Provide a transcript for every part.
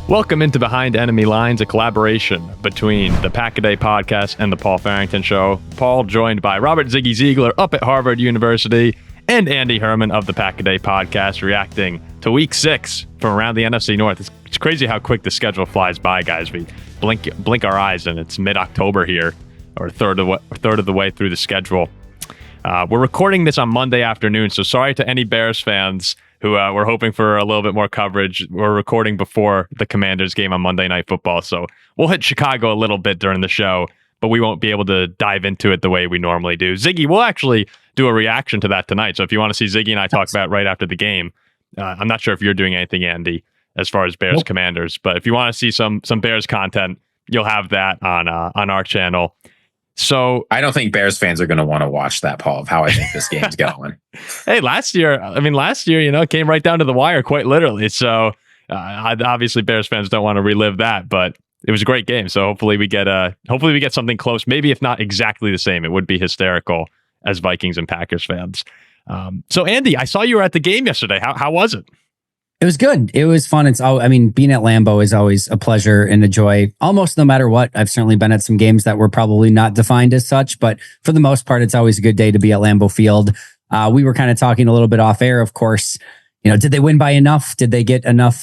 Welcome into Behind Enemy Lines, a collaboration between the Pack-A-Day podcast and the Paul Farrington Show. Paul joined by Robert Ziggy Ziegler up at Harvard University and Andy Herman of the Pack-A-Day podcast, reacting to Week 6 from around the NFC North. It's crazy how quick the schedule flies by, guys. We blink our eyes and it's mid-October here, or a third of the way through the schedule. We're recording this on Monday afternoon, so sorry to any Bears fans who were hoping for a little bit more coverage. We're recording before the Commanders game on Monday Night Football, so we'll hit Chicago a little bit during the show, but we won't be able to dive into it the way we normally do. Ziggy, we'll actually do a reaction to that tonight, so if you want to see Ziggy and I talk about it right after the game, I'm not sure if you're doing anything, Andy, as far as Bears Commanders, but if you want to see some Bears content, you'll have that on our channel. So I don't think Bears fans are going to want to watch that, Paul, of how I think this game's going. Hey, last year, it came right down to the wire, quite literally. So obviously Bears fans don't want to relive that, but it was a great game. So hopefully we get something close, maybe if not exactly the same. It would be hysterical as Vikings and Packers fans. So Andy, I saw you were at the game yesterday. How was it? It was good. It was fun. Being at Lambeau is always a pleasure and a joy, almost no matter what. I've certainly been at some games that were probably not defined as such, but for the most part, it's always a good day to be at Lambeau Field. We were kind of talking a little bit off air, of course. Did they win by enough? Did they get enough,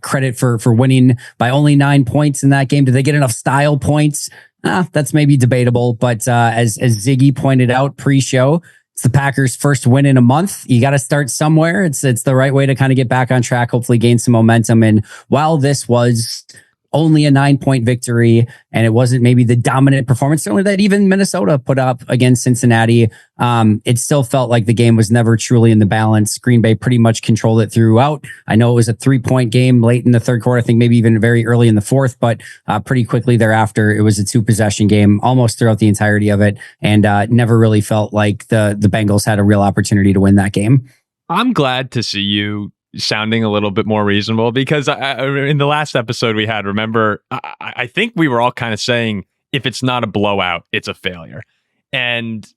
credit for winning by only 9 points in that game? Did they get enough style points? That's maybe debatable, but as Ziggy pointed out pre-show, it's the Packers' first win in a month. You got to start somewhere. It's the right way to kind of get back on track, hopefully gain some momentum. And while this was only a 9-point victory and it wasn't maybe the dominant performance, certainly that even Minnesota put up against Cincinnati, it still felt like the game was never truly in the balance. Green Bay pretty much controlled it throughout. I know it was a 3-point game late in the third quarter, I think maybe even very early in the fourth, but pretty quickly thereafter, it was a 2-possession game almost throughout the entirety of it, and never really felt like the Bengals had a real opportunity to win that game. I'm glad to see you sounding a little bit more reasonable, because in the last episode we had, remember, I think we were all kind of saying, if it's not a blowout, it's a failure. And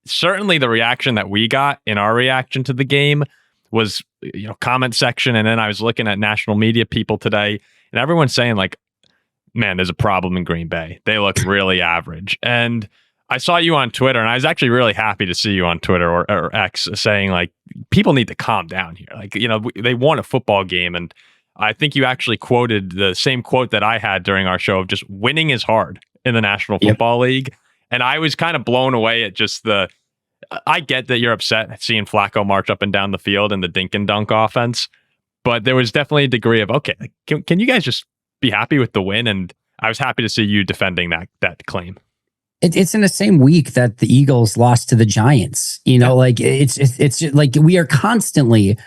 certainly the reaction that we got in our reaction to the game was, comment section. And then I was looking at national media people today, and everyone's saying like, man, there's a problem in Green Bay. They look really average. And I saw you on Twitter, and I was actually really happy to see you on Twitter or X saying like, people need to calm down here. Like, they won a football game. And I think you actually quoted the same quote that I had during our show of just winning is hard in the National Football League. And I was kind of blown away at just I get that you're upset seeing Flacco march up and down the field in the dink and dunk offense, but there was definitely a degree of, okay, can you guys just be happy with the win? And I was happy to see you defending that claim. It's in the same week that the Eagles lost to the Giants. It's like we are constantly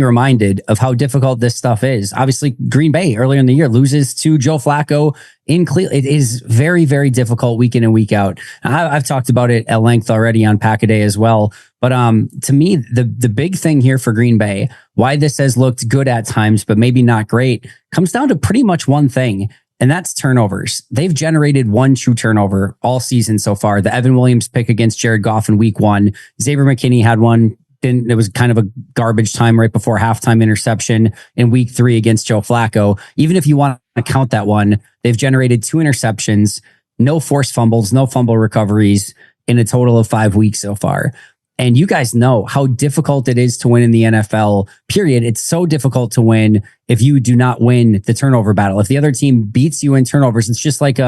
reminded of how difficult this stuff is. Obviously, Green Bay earlier in the year loses to Joe Flacco in Cleveland. It is very, very difficult week in and week out. I've talked about it at length already on Pack-A-Day as well. But to me, the big thing here for Green Bay, why this has looked good at times, but maybe not great, comes down to pretty much one thing. And that's turnovers. They've generated one true turnover all season so far. The Evan Williams pick against Jared Goff in week 1. Xavier McKinney had one. Then it was kind of a garbage time right before halftime interception in week 3 against Joe Flacco. Even if you want to count that one, they've generated 2 interceptions, no forced fumbles, no fumble recoveries in a total of 5 weeks so far. And you guys know how difficult it is to win in the NFL, period. It's so difficult to win if you do not win the turnover battle. If the other team beats you in turnovers, it's just like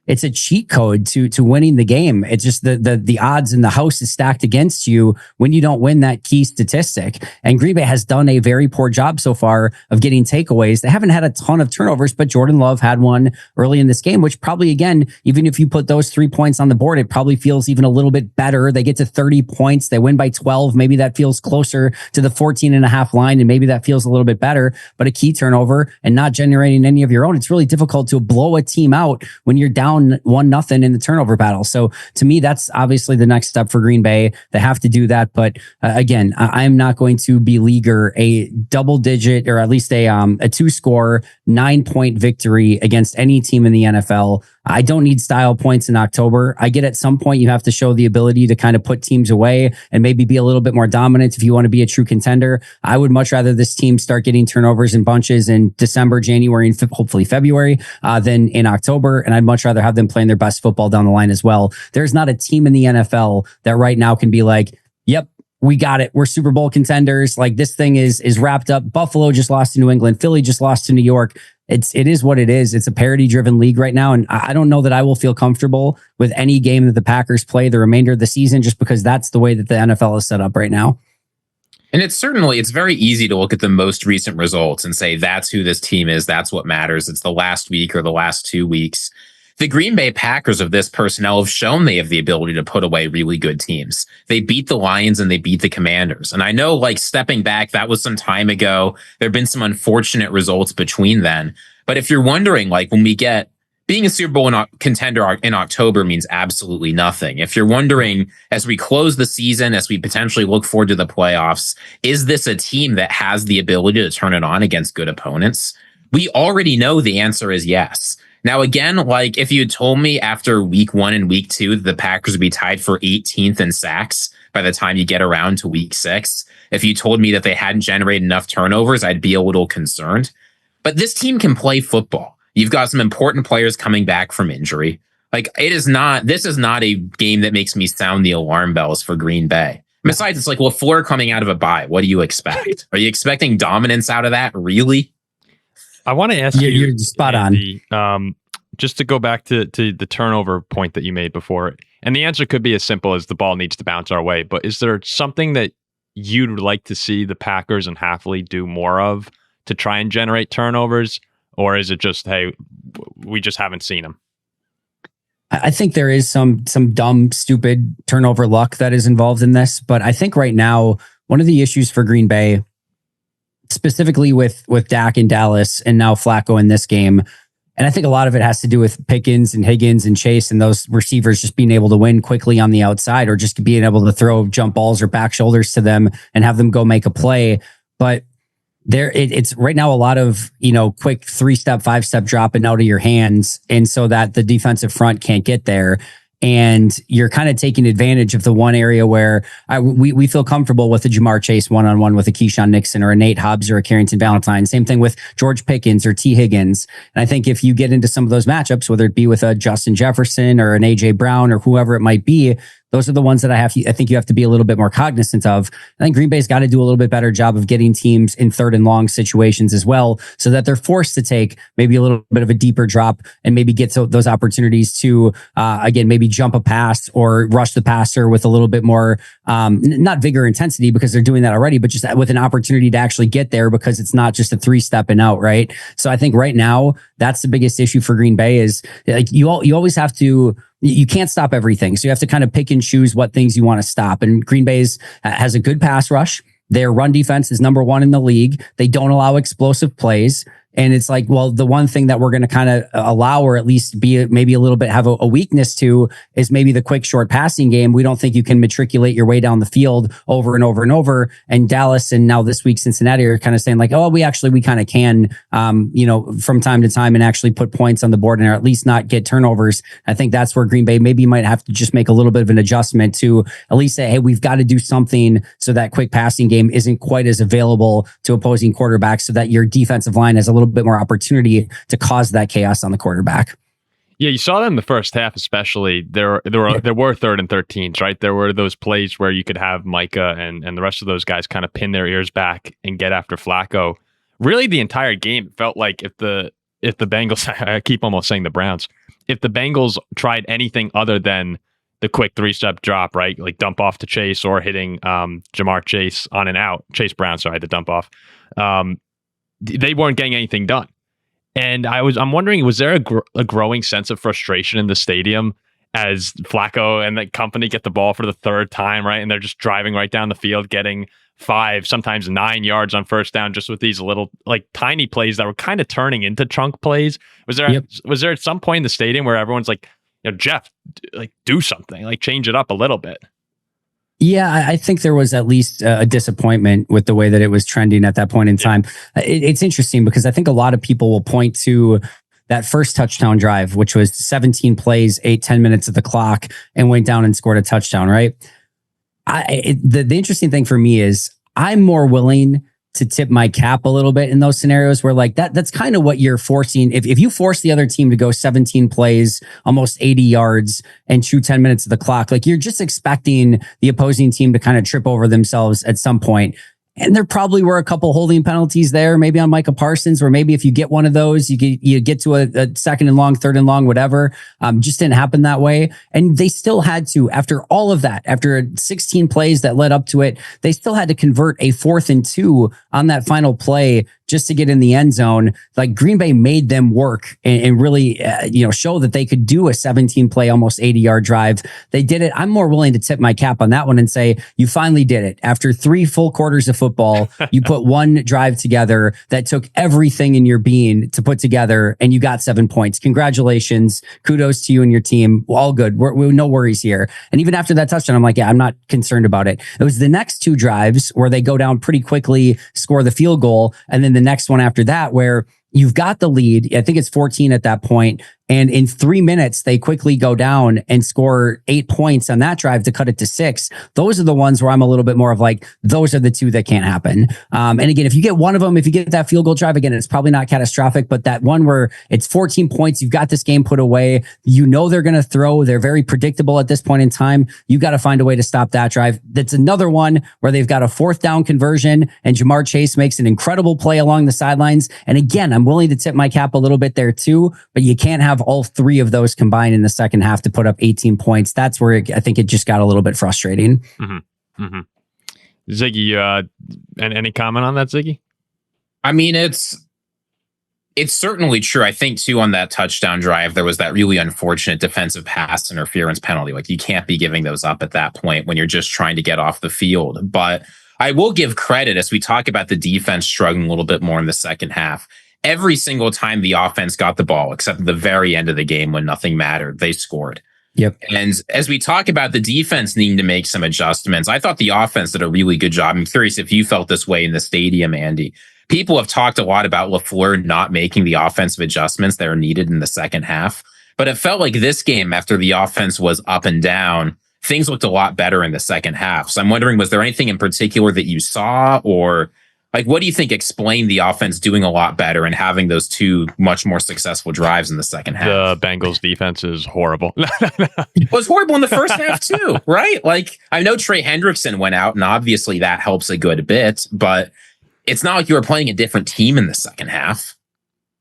it's a cheat code to winning the game. It's just the odds in the house is stacked against you when you don't win that key statistic. And Green Bay has done a very poor job so far of getting takeaways. They haven't had a ton of turnovers, but Jordan Love had one early in this game, which probably, again, even if you put those 3 points on the board, it probably feels even a little bit better. They get to 30 points. They win by 12. Maybe that feels closer to the 14.5 line, and maybe that feels a little bit better. But a key turnover and not generating any of your own, it's really difficult to blow a team out when you're down down 1-0 in the turnover battle. So to me, that's obviously the next step for Green Bay. They have to do that. But again, I'm not going to beleaguer a double digit or at least a 2-score 9-point victory against any team in the NFL. I don't need style points in October. I get at some point you have to show the ability to kind of put teams away and maybe be a little bit more dominant if you want to be a true contender. I would much rather this team start getting turnovers in bunches in December, January, and hopefully February than in October. And I'd much rather have them playing their best football down the line as well. There's not a team in the NFL that right now can be like, yep, we got it. We're Super Bowl contenders. Like this thing is wrapped up. Buffalo just lost to New England. Philly just lost to New York. It is what it is. It's a parity driven league right now. And I don't know that I will feel comfortable with any game that the Packers play the remainder of the season, just because that's the way that the NFL is set up right now. And it's very easy to look at the most recent results and say, that's who this team is. That's what matters. It's the last week or the last 2 weeks. The Green Bay Packers of this personnel have shown they have the ability to put away really good teams. They beat the Lions and they beat the Commanders. And I know, like, stepping back, that was some time ago. There have been some unfortunate results between then. But if you're wondering, like, when we get being a Super Bowl contender in October means absolutely nothing. If you're wondering, as we close the season, as we potentially look forward to the playoffs, is this a team that has the ability to turn it on against good opponents? We already know the answer is yes. Now, again, like if you had told me after week 1 and week 2 that the Packers would be tied for 18th in sacks by the time you get around to week 6, if you told me that they hadn't generated enough turnovers, I'd be a little concerned. But this team can play football. You've got some important players coming back from injury. Like this is not a game that makes me sound the alarm bells for Green Bay. Besides, it's like, well, LaFleur coming out of a bye. What do you expect? Are you expecting dominance out of that? Really? I want to ask you, you're spot Andy, on. Just to go back to the turnover point that you made before, and the answer could be as simple as the ball needs to bounce our way. But is there something that you'd like to see the Packers and Hafley do more of to try and generate turnovers, or is it just, hey, we just haven't seen them? I think there is some dumb, stupid turnover luck that is involved in this, but I think right now one of the issues for Green Bay, specifically with Dak in Dallas and now Flacco in this game, and I think a lot of it has to do with Pickens and Higgins and Chase and those receivers just being able to win quickly on the outside, or just being able to throw jump balls or back shoulders to them and have them go make a play. But it's right now a lot of, quick 3-step, 5-step dropping out of your hands. And so that the defensive front can't get there. And you're kind of taking advantage of the one area where we feel comfortable with a Jamar Chase one-on-one with a Keyshawn Nixon or a Nate Hobbs or a Carrington Valentine. Same thing with George Pickens or T. Higgins. And I think if you get into some of those matchups, whether it be with a Justin Jefferson or an A.J. Brown or whoever it might be, those are the ones that I think you have to be a little bit more cognizant of. I think Green Bay's got to do a little bit better job of getting teams in 3rd and long situations as well, so that they're forced to take maybe a little bit of a deeper drop and maybe get those opportunities to, again, maybe jump a pass or rush the passer with a little bit more, not vigor intensity because they're doing that already, but just with an opportunity to actually get there because it's not just a 3-step and out, right? So I think right now that's the biggest issue for Green Bay is like you always have to. You can't stop everything. So you have to kind of pick and choose what things you want to stop. And Green Bay's has a good pass rush. Their run defense is number 1 in the league. They don't allow explosive plays. And it's like, well, the one thing that we're going to kind of allow, or at least be maybe a little bit have a weakness to, is maybe the quick, short passing game. We don't think you can matriculate your way down the field over and over and over. And Dallas and now this week Cincinnati are kind of saying like, oh, we kind of can, from time to time and actually put points on the board and or at least not get turnovers. I think that's where Green Bay maybe might have to just make a little bit of an adjustment to at least say, hey, we've got to do something so that quick passing game isn't quite as available to opposing quarterbacks, so that your defensive line has a little bit more opportunity to cause that chaos on the quarterback. Yeah, you saw that in the first half, especially. There were 3rd and 13s, right? There were those plays where you could have Micah and the rest of those guys kind of pin their ears back and get after Flacco. Really, the entire game felt like if the Bengals, I keep almost saying the Browns, if the Bengals tried anything other than the quick 3-step drop, right, like dump off to Chase or hitting Jamar Chase on and out, Chase Brown, sorry, the dump off. They weren't getting anything done. And I'm wondering, was there a growing sense of frustration in the stadium as Flacco and the company get the ball for the 3rd time, right? And they're just driving right down the field, getting 5, sometimes 9 yards on first down, just with these little like tiny plays that were kind of turning into chunk plays. Was there at some point in the stadium where everyone's like, Jeff, like do something, like change it up a little bit? Yeah, I think there was at least a disappointment with the way that it was trending at that point in time. It's interesting because I think a lot of people will point to that first touchdown drive, which was 17 plays, 10 minutes of the clock, and went down and scored a touchdown, right? The interesting thing for me is I'm more willing to tip my cap a little bit in those scenarios where like that's kind of what you're forcing. If you force the other team to go 17 plays, almost 80 yards and chew 10 minutes of the clock, like you're just expecting the opposing team to kind of trip over themselves at some point. And there probably were a couple holding penalties there, maybe on Micah Parsons, where maybe if you get one of those, you get to a second and long, third and long, whatever. Just didn't happen that way. And they still had to, after all of that, after 16 plays that led up to it, they still had to convert a 4th and 2 on that final play just to get in the end zone. Like Green Bay made them work and really, show that they could do a 17 play, almost 80-yard drive. They did it. I'm more willing to tip my cap on that one and say, you finally did it. After 3 full quarters of football, you put one drive together that took everything in your being to put together, and you got 7 points. Congratulations. Kudos to you and your team. All good. We're no worries here. And even after that touchdown, I'm like, yeah, I'm not concerned about it. It was the next 2 drives where they go down pretty quickly, score the field goal, and then the next one after that where you've got the lead. I think it's 14 at that point. And in 3 minutes, they quickly go down and score 8 points on that drive to cut it to 6. Those are the ones where I'm a little bit more of like, those are the 2 that can't happen. And again, if you get one of them, if you get that field goal drive, again, it's probably not catastrophic, but that one where it's 14 points, you've got this game put away, they're going to throw, they're very predictable at this point in time. You got to find a way to stop that drive. That's another one where they've got a 4th down conversion and Jamar Chase makes an incredible play along the sidelines. And again, I'm willing to tip my cap a little bit there too, but you can't have all 3 of those combined in the second half to put up 18 points. That's where I think it just got a little bit frustrating. Mm-hmm. Mm-hmm. Ziggy, any comment on that, Ziggy? I mean, it's certainly true. I think too, on that touchdown drive, there was that really unfortunate defensive pass interference penalty. Like you can't be giving those up at that point when you're just trying to get off the field. But I will give credit as we talk about the defense struggling a little bit more in the second half. Every single time the offense got the ball, except at the very end of the game when nothing mattered, they scored. Yep. And as we talk about the defense needing to make some adjustments, I thought the offense did a really good job. I'm curious if you felt this way in the stadium, Andy. People have talked a lot about LaFleur not making the offensive adjustments that are needed in the second half. But it felt like this game, after the offense was up and down, things looked a lot better in the second half. So I'm wondering, was there anything in particular that you saw, or like, what do you think explained the offense doing a lot better and having those 2 much more successful drives in the second half? The Bengals defense is horrible. It was horrible in the first half too, right? Like, I know Trey Hendrickson went out, and obviously that helps a good bit, but it's not like you were playing a different team in the second half.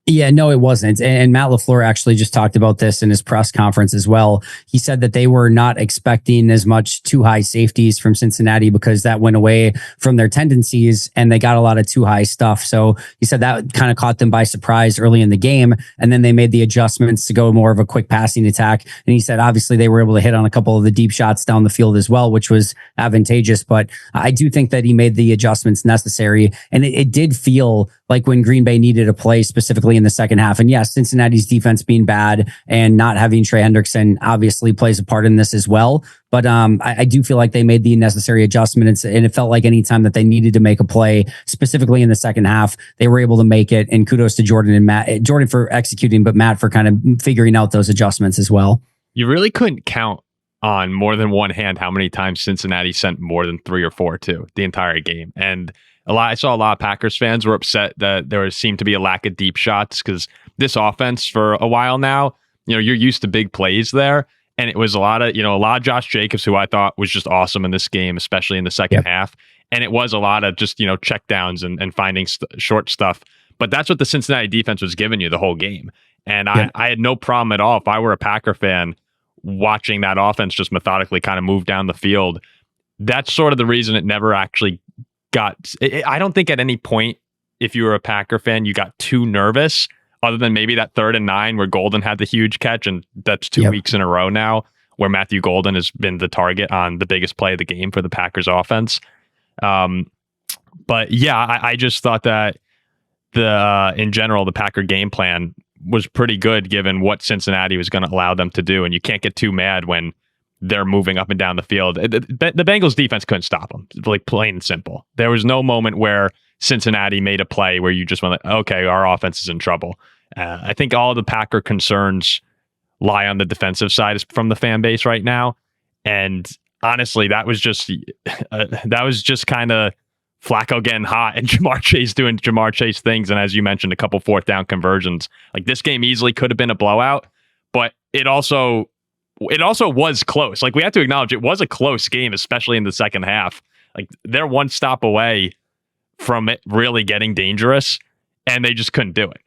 Yeah, no, it wasn't. And Matt LaFleur actually just talked about this in his press conference as well. He said that they were not expecting as much too high safeties from Cincinnati because that went away from their tendencies and they got a lot of too high stuff. So he said that kind of caught them by surprise early in the game. And then they made the adjustments to go more of a quick passing attack. And he said, obviously, they were able to hit on a couple of the deep shots down the field as well, which was advantageous. But I do think that he made the adjustments necessary. And it did feel like when Green Bay needed a play specifically in the second half. And yes, Cincinnati's defense being bad and not having Trey Hendrickson obviously plays a part in this as well. But I do feel like they made the necessary adjustments, and it felt like any time that they needed to make a play, specifically in the second half, they were able to make it. And kudos to Jordan and Matt, Jordan for executing, but Matt for kind of figuring out those adjustments as well. You really couldn't count on more than one hand how many times Cincinnati sent more than 3 or 4 to the entire game. And I saw a lot of Packers fans were upset that there seemed to be a lack of deep shots because this offense for a while now, you're used to big plays there. And it was a lot of Josh Jacobs, who I thought was just awesome in this game, especially in the second half. And it was a lot of just, check downs and finding short stuff. But that's what the Cincinnati defense was giving you the whole game. And I had no problem at all if I were a Packer fan watching that offense just methodically kind of move down the field. That's sort of the reason it never actually I don't think at any point, if you were a Packer fan, you got too nervous, other than maybe that 3rd and 9 where Golden had the huge catch. And that's 2 weeks in a row now where Matthew Golden has been the target on the biggest play of the game for the Packers offense. But yeah, I just thought that in general, the Packer game plan was pretty good given what Cincinnati was going to allow them to do. And you can't get too mad when they're moving up and down the field. The Bengals defense couldn't stop them, like plain and simple. There was no moment where Cincinnati made a play where you just went like, okay, our offense is in trouble. I think all the Packer concerns lie on the defensive side from the fan base right now. And honestly, that was just kind of Flacco getting hot and Jamar Chase doing Jamar Chase things. And as you mentioned, a couple fourth down conversions. Like this game easily could have been a blowout, but it also was close. Like we have to acknowledge it was a close game, especially in the second half. Like they're one stop away from it really getting dangerous, and they just couldn't do it.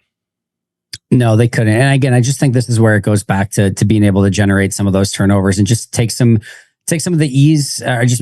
No, they couldn't. And again, I just think this is where it goes back to being able to generate some of those turnovers and just take some of the ease or just,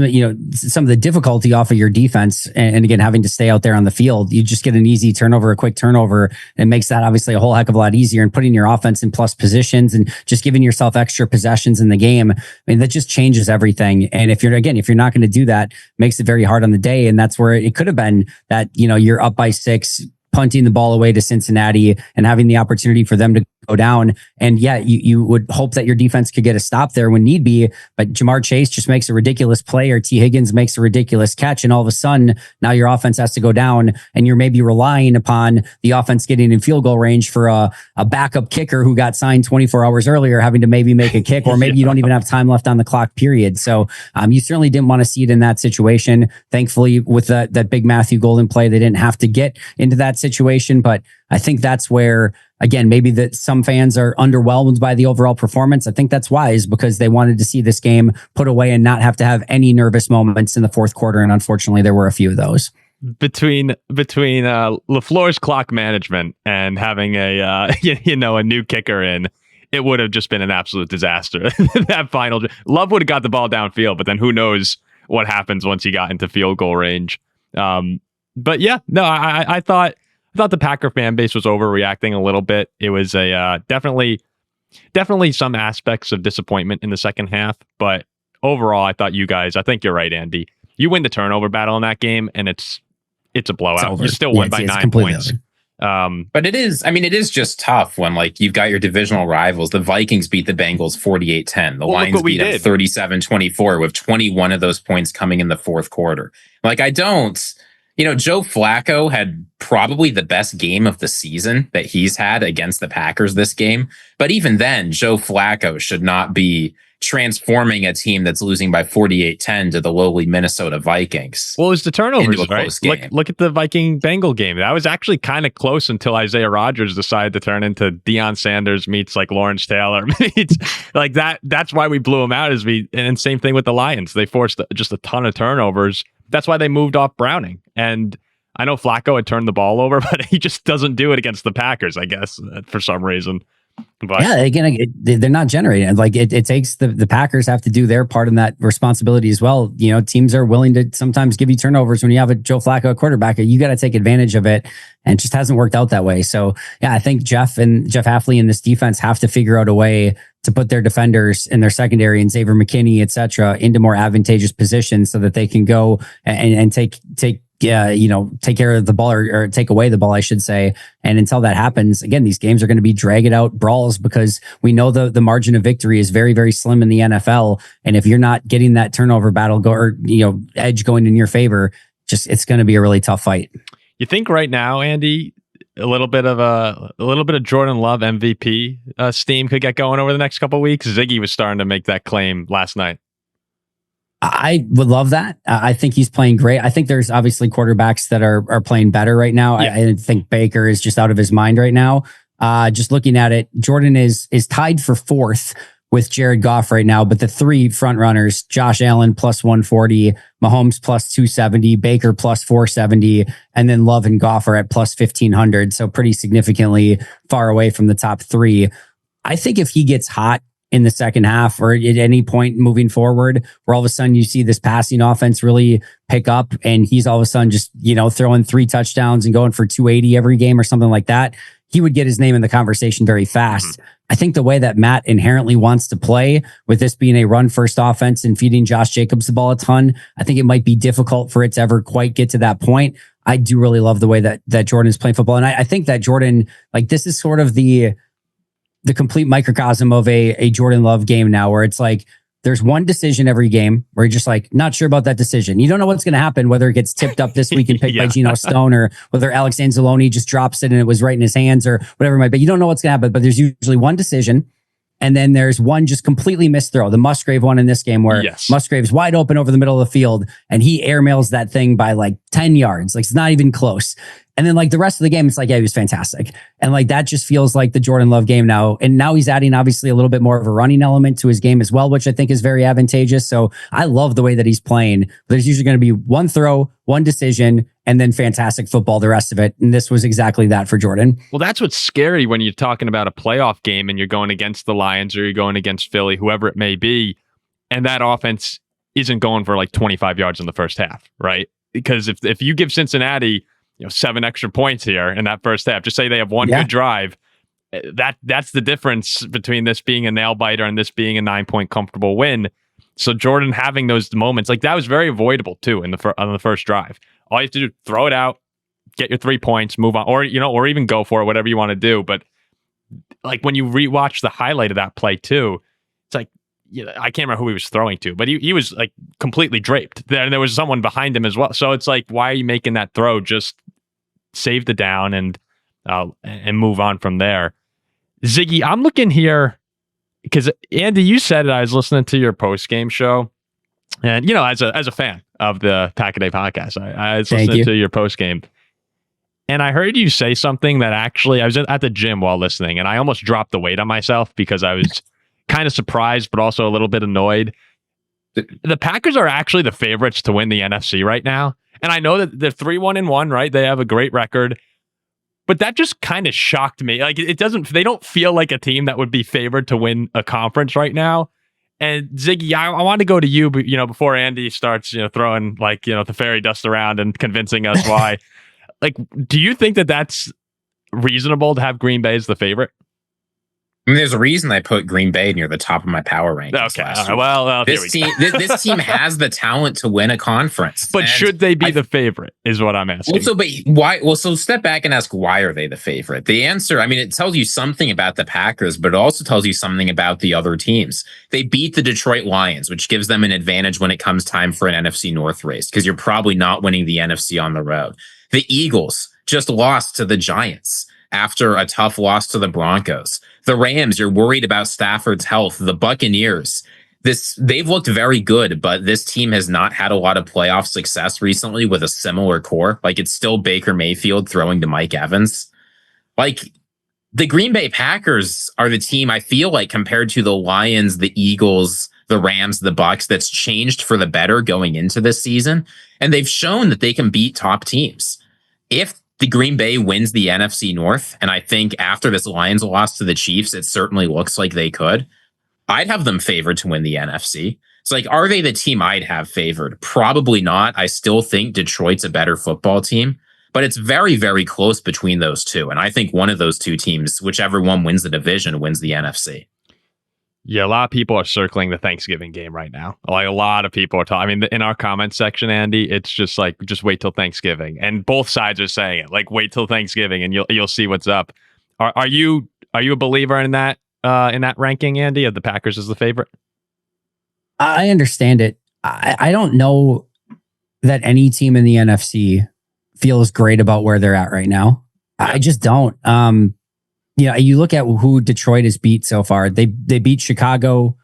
some of the difficulty off of your defense. And again, having to stay out there on the field, you just get an easy turnover, a quick turnover. And it makes that obviously a whole heck of a lot easier, and putting your offense in plus positions and just giving yourself extra possessions in the game. I mean, that just changes everything. And if you're not going to do that, makes it very hard on the day. And that's where it could have been that, you're up by 6, punting the ball away to Cincinnati and having the opportunity for them to go down. And yeah, you would hope that your defense could get a stop there when need be, but Jamar Chase just makes a ridiculous play, or T. Higgins makes a ridiculous catch, and all of a sudden now your offense has to go down, and you're maybe relying upon the offense getting in field goal range for a backup kicker who got signed 24 hours earlier, having to maybe make a kick, or maybe you don't even have time left on the clock, period. So you certainly didn't want to see it in that situation. Thankfully, with that big Matthew Golden play, they didn't have to get into that situation. But I think that's where, again, maybe that some fans are underwhelmed by the overall performance. I think that's wise, because they wanted to see this game put away and not have to have any nervous moments in the fourth quarter. And unfortunately, there were a few of those. Between LaFleur's clock management and having a new kicker in, it would have just been an absolute disaster. That final, Love would have got the ball downfield, but then who knows what happens once he got into field goal range. But yeah, no, I thought the Packer fan base was overreacting a little bit. It was a definitely some aspects of disappointment in the second half, but overall, I think you're right, Andy. You win the turnover battle in that game, and it's a blowout. You still won by 9 points. But it is just tough when you've got your divisional rivals. The Vikings beat the Bengals 48-10. The Lions beat them 37-24 with 21 of those points coming in the fourth quarter. Joe Flacco had probably the best game of the season that he's had against the Packers this game. But even then, Joe Flacco should not be transforming a team that's losing by 48-10 to the lowly Minnesota Vikings. Well, it was the turnovers, right? Game. Look at the Viking-Bengal game. That was actually kind of close until Isaiah Rodgers decided to turn into Deion Sanders meets Lawrence Taylor meets that. That's why we blew him out. And same thing with the Lions. They forced just a ton of turnovers. That's why they moved off Browning. And I know Flacco had turned the ball over, but he just doesn't do it against the Packers, I guess, for some reason. But yeah, again, they're not generating. It takes the Packers have to do their part in that responsibility as well. Teams are willing to sometimes give you turnovers when you have a Joe Flacco at quarterback. You got to take advantage of it, and it just hasn't worked out that way. So yeah, I think Jeff Hafley and this defense have to figure out a way to put their defenders in their secondary and Xavier McKinney, et cetera, into more advantageous positions so that they can go and take care of the ball or take away the ball, I should say. And until that happens, again, these games are going to be drag it out brawls, because we know the margin of victory is very, very slim in the NFL. And if you're not getting that turnover battle edge going in your favor, it's going to be a really tough fight. You think right now, Andy, a little bit of Jordan Love MVP steam could get going over the next couple of weeks? Ziggy was starting to make that claim last night. I would love that. I think he's playing great. I think there's obviously quarterbacks that are playing better right now. Yeah. I think Baker is just out of his mind right now. Just looking at it, Jordan is tied for fourth with Jared Goff right now, but the three front runners, Josh Allen plus 140, Mahomes plus 270, Baker plus 470, and then Love and Goff are at plus 1500. So pretty significantly far away from the top three. I think if he gets hot in the second half or at any point moving forward, where all of a sudden you see this passing offense really pick up and he's all of a sudden just, throwing 3 touchdowns and going for 280 every game or something like that, he would get his name in the conversation very fast. I think the way that Matt inherently wants to play, with this being a run-first offense and feeding Josh Jacobs the ball a ton, I think it might be difficult for it to ever quite get to that point. I do really love the way that Jordan is playing football. And I think that Jordan, like, this is sort of the complete microcosm of a Jordan Love game now, where it's like, there's one decision every game where you're just like, not sure about that decision. You don't know what's going to happen, whether it gets tipped up this week and picked by Geno Stone, or whether Alex Anzalone just drops it and it was right in his hands, or whatever it might be. You don't know what's going to happen, but there's usually one decision. And then there's one just completely missed throw. The Musgrave one in this game, where Musgrave's wide open over the middle of the field and he airmails that thing by like 10 yards. Like, it's not even close. And then like the rest of the game, it's like, yeah, he was fantastic. And like, that just feels like the Jordan Love game now. And now he's adding obviously a little bit more of a running element to his game as well, which I think is very advantageous. So I love the way that he's playing. There's usually going to be one throw, one decision, and then fantastic football the rest of it. And this was exactly that for Jordan. Well, that's what's scary when you're talking about a playoff game and you're going against the Lions or you're going against Philly, whoever it may be, and that offense isn't going for like 25 yards in the first half, right? Because if you give Cincinnati 7 extra points here in that first half, just say they have one good drive, that's the difference between this being a nail biter and this being a 9-point comfortable win. So Jordan having those moments, like, that was very avoidable too on the first drive. All you have to do, throw it out, get your 3 points, move on, or even go for it, whatever you want to do. But like, when you rewatch the highlight of that play too, it's like, I can't remember who he was throwing to, but he was like completely draped. There was someone behind him as well. So it's like, why are you making that throw? Just save the down and move on from there. Ziggy, I'm looking here because, Andy, you said it. I was listening to your post-game show, and as a fan of the Pack a Day podcast, I was listening to your post-game, and I heard you say something that actually, I was at the gym while listening, and I almost dropped the weight on myself because I was kind of surprised, but also a little bit annoyed. The Packers are actually the favorites to win the NFC right now. And I know that they're 3-1-1, right? They have a great record. But that just kind of shocked me. Like, they don't feel like a team that would be favored to win a conference right now. And Ziggy, I want to go to you, but before Andy starts, throwing like, the fairy dust around and convincing us why. Like, do you think that that's reasonable to have Green Bay as the favorite? I mean, there's a reason I put Green Bay near the top of my power rankings. Okay, last year. Well, this team has the talent to win a conference. But should they be the favorite? Is what I'm asking. But why? Well, so step back and ask, why are they the favorite? The answer, I mean, it tells you something about the Packers, but it also tells you something about the other teams. They beat the Detroit Lions, which gives them an advantage when it comes time for an NFC North race, because you're probably not winning the NFC on the road. The Eagles just lost to the Giants after a tough loss to the Broncos. The Rams, you're worried about Stafford's health. The Buccaneers, they've looked very good, but this team has not had a lot of playoff success recently with a similar core. Like, it's still Baker Mayfield throwing to Mike Evans. Like, the Green Bay Packers are the team, I feel like, compared to the Lions, the Eagles, the Rams, the Bucs, that's changed for the better going into this season. And they've shown that they can beat top teams. If the Green Bay wins the NFC North, and I think after this Lions loss to the Chiefs, it certainly looks like they could, I'd have them favored to win the NFC. It's like, are they the team I'd have favored? Probably not. I still think Detroit's a better football team, but it's very, very close between those two. And I think one of those two teams, whichever one wins the division, wins the NFC. Yeah, a lot of people are circling the Thanksgiving game right now. Like, a lot of people are talking. I mean, in our comments section, Andy, it's just like, just wait till Thanksgiving, and both sides are saying it. Like, wait till Thanksgiving, and you'll see what's up. Are you a believer in that ranking, Andy, of the Packers as the favorite? I understand it. I don't know that any team in the NFC feels great about where they're at right now. Yeah. I just don't. You look at who Detroit has beat so far. They beat Chicago.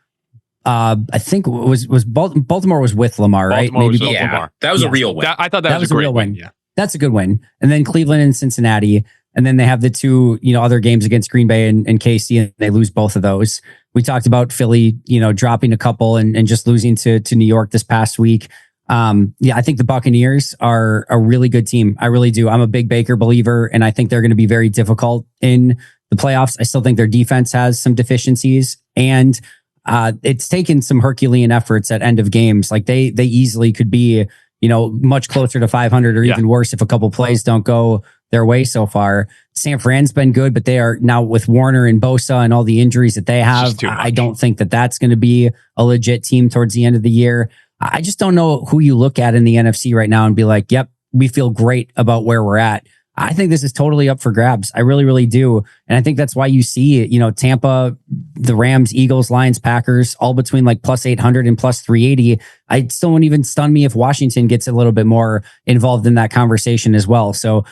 I think was Baltimore was with Lamar, right? Maybe Baltimore. That was a real win. I thought that was a great real win. Yeah, that's a good win. And then Cleveland and Cincinnati, and then they have the two other games against Green Bay and KC, and they lose both of those. We talked about Philly, dropping a couple and just losing to New York this past week. I think the Buccaneers are a really good team. I really do. I'm a big Baker believer, and I think they're going to be very difficult in the playoffs. I still think their defense has some deficiencies, and it's taken some Herculean efforts at end of games. Like, they easily could be, much closer to 500 or even worse if a couple plays don't go their way so far. San Fran's been good, but they are now with Warner and Bosa and all the injuries that they have. I don't think that that's going to be a legit team towards the end of the year. I just don't know who you look at in the NFC right now and be like, yep, we feel great about where we're at. I think this is totally up for grabs. I really, really do. And I think that's why you see, Tampa, the Rams, Eagles, Lions, Packers, all between like plus 800 and plus 380. I still wouldn't even stun me if Washington gets a little bit more involved in that conversation as well. So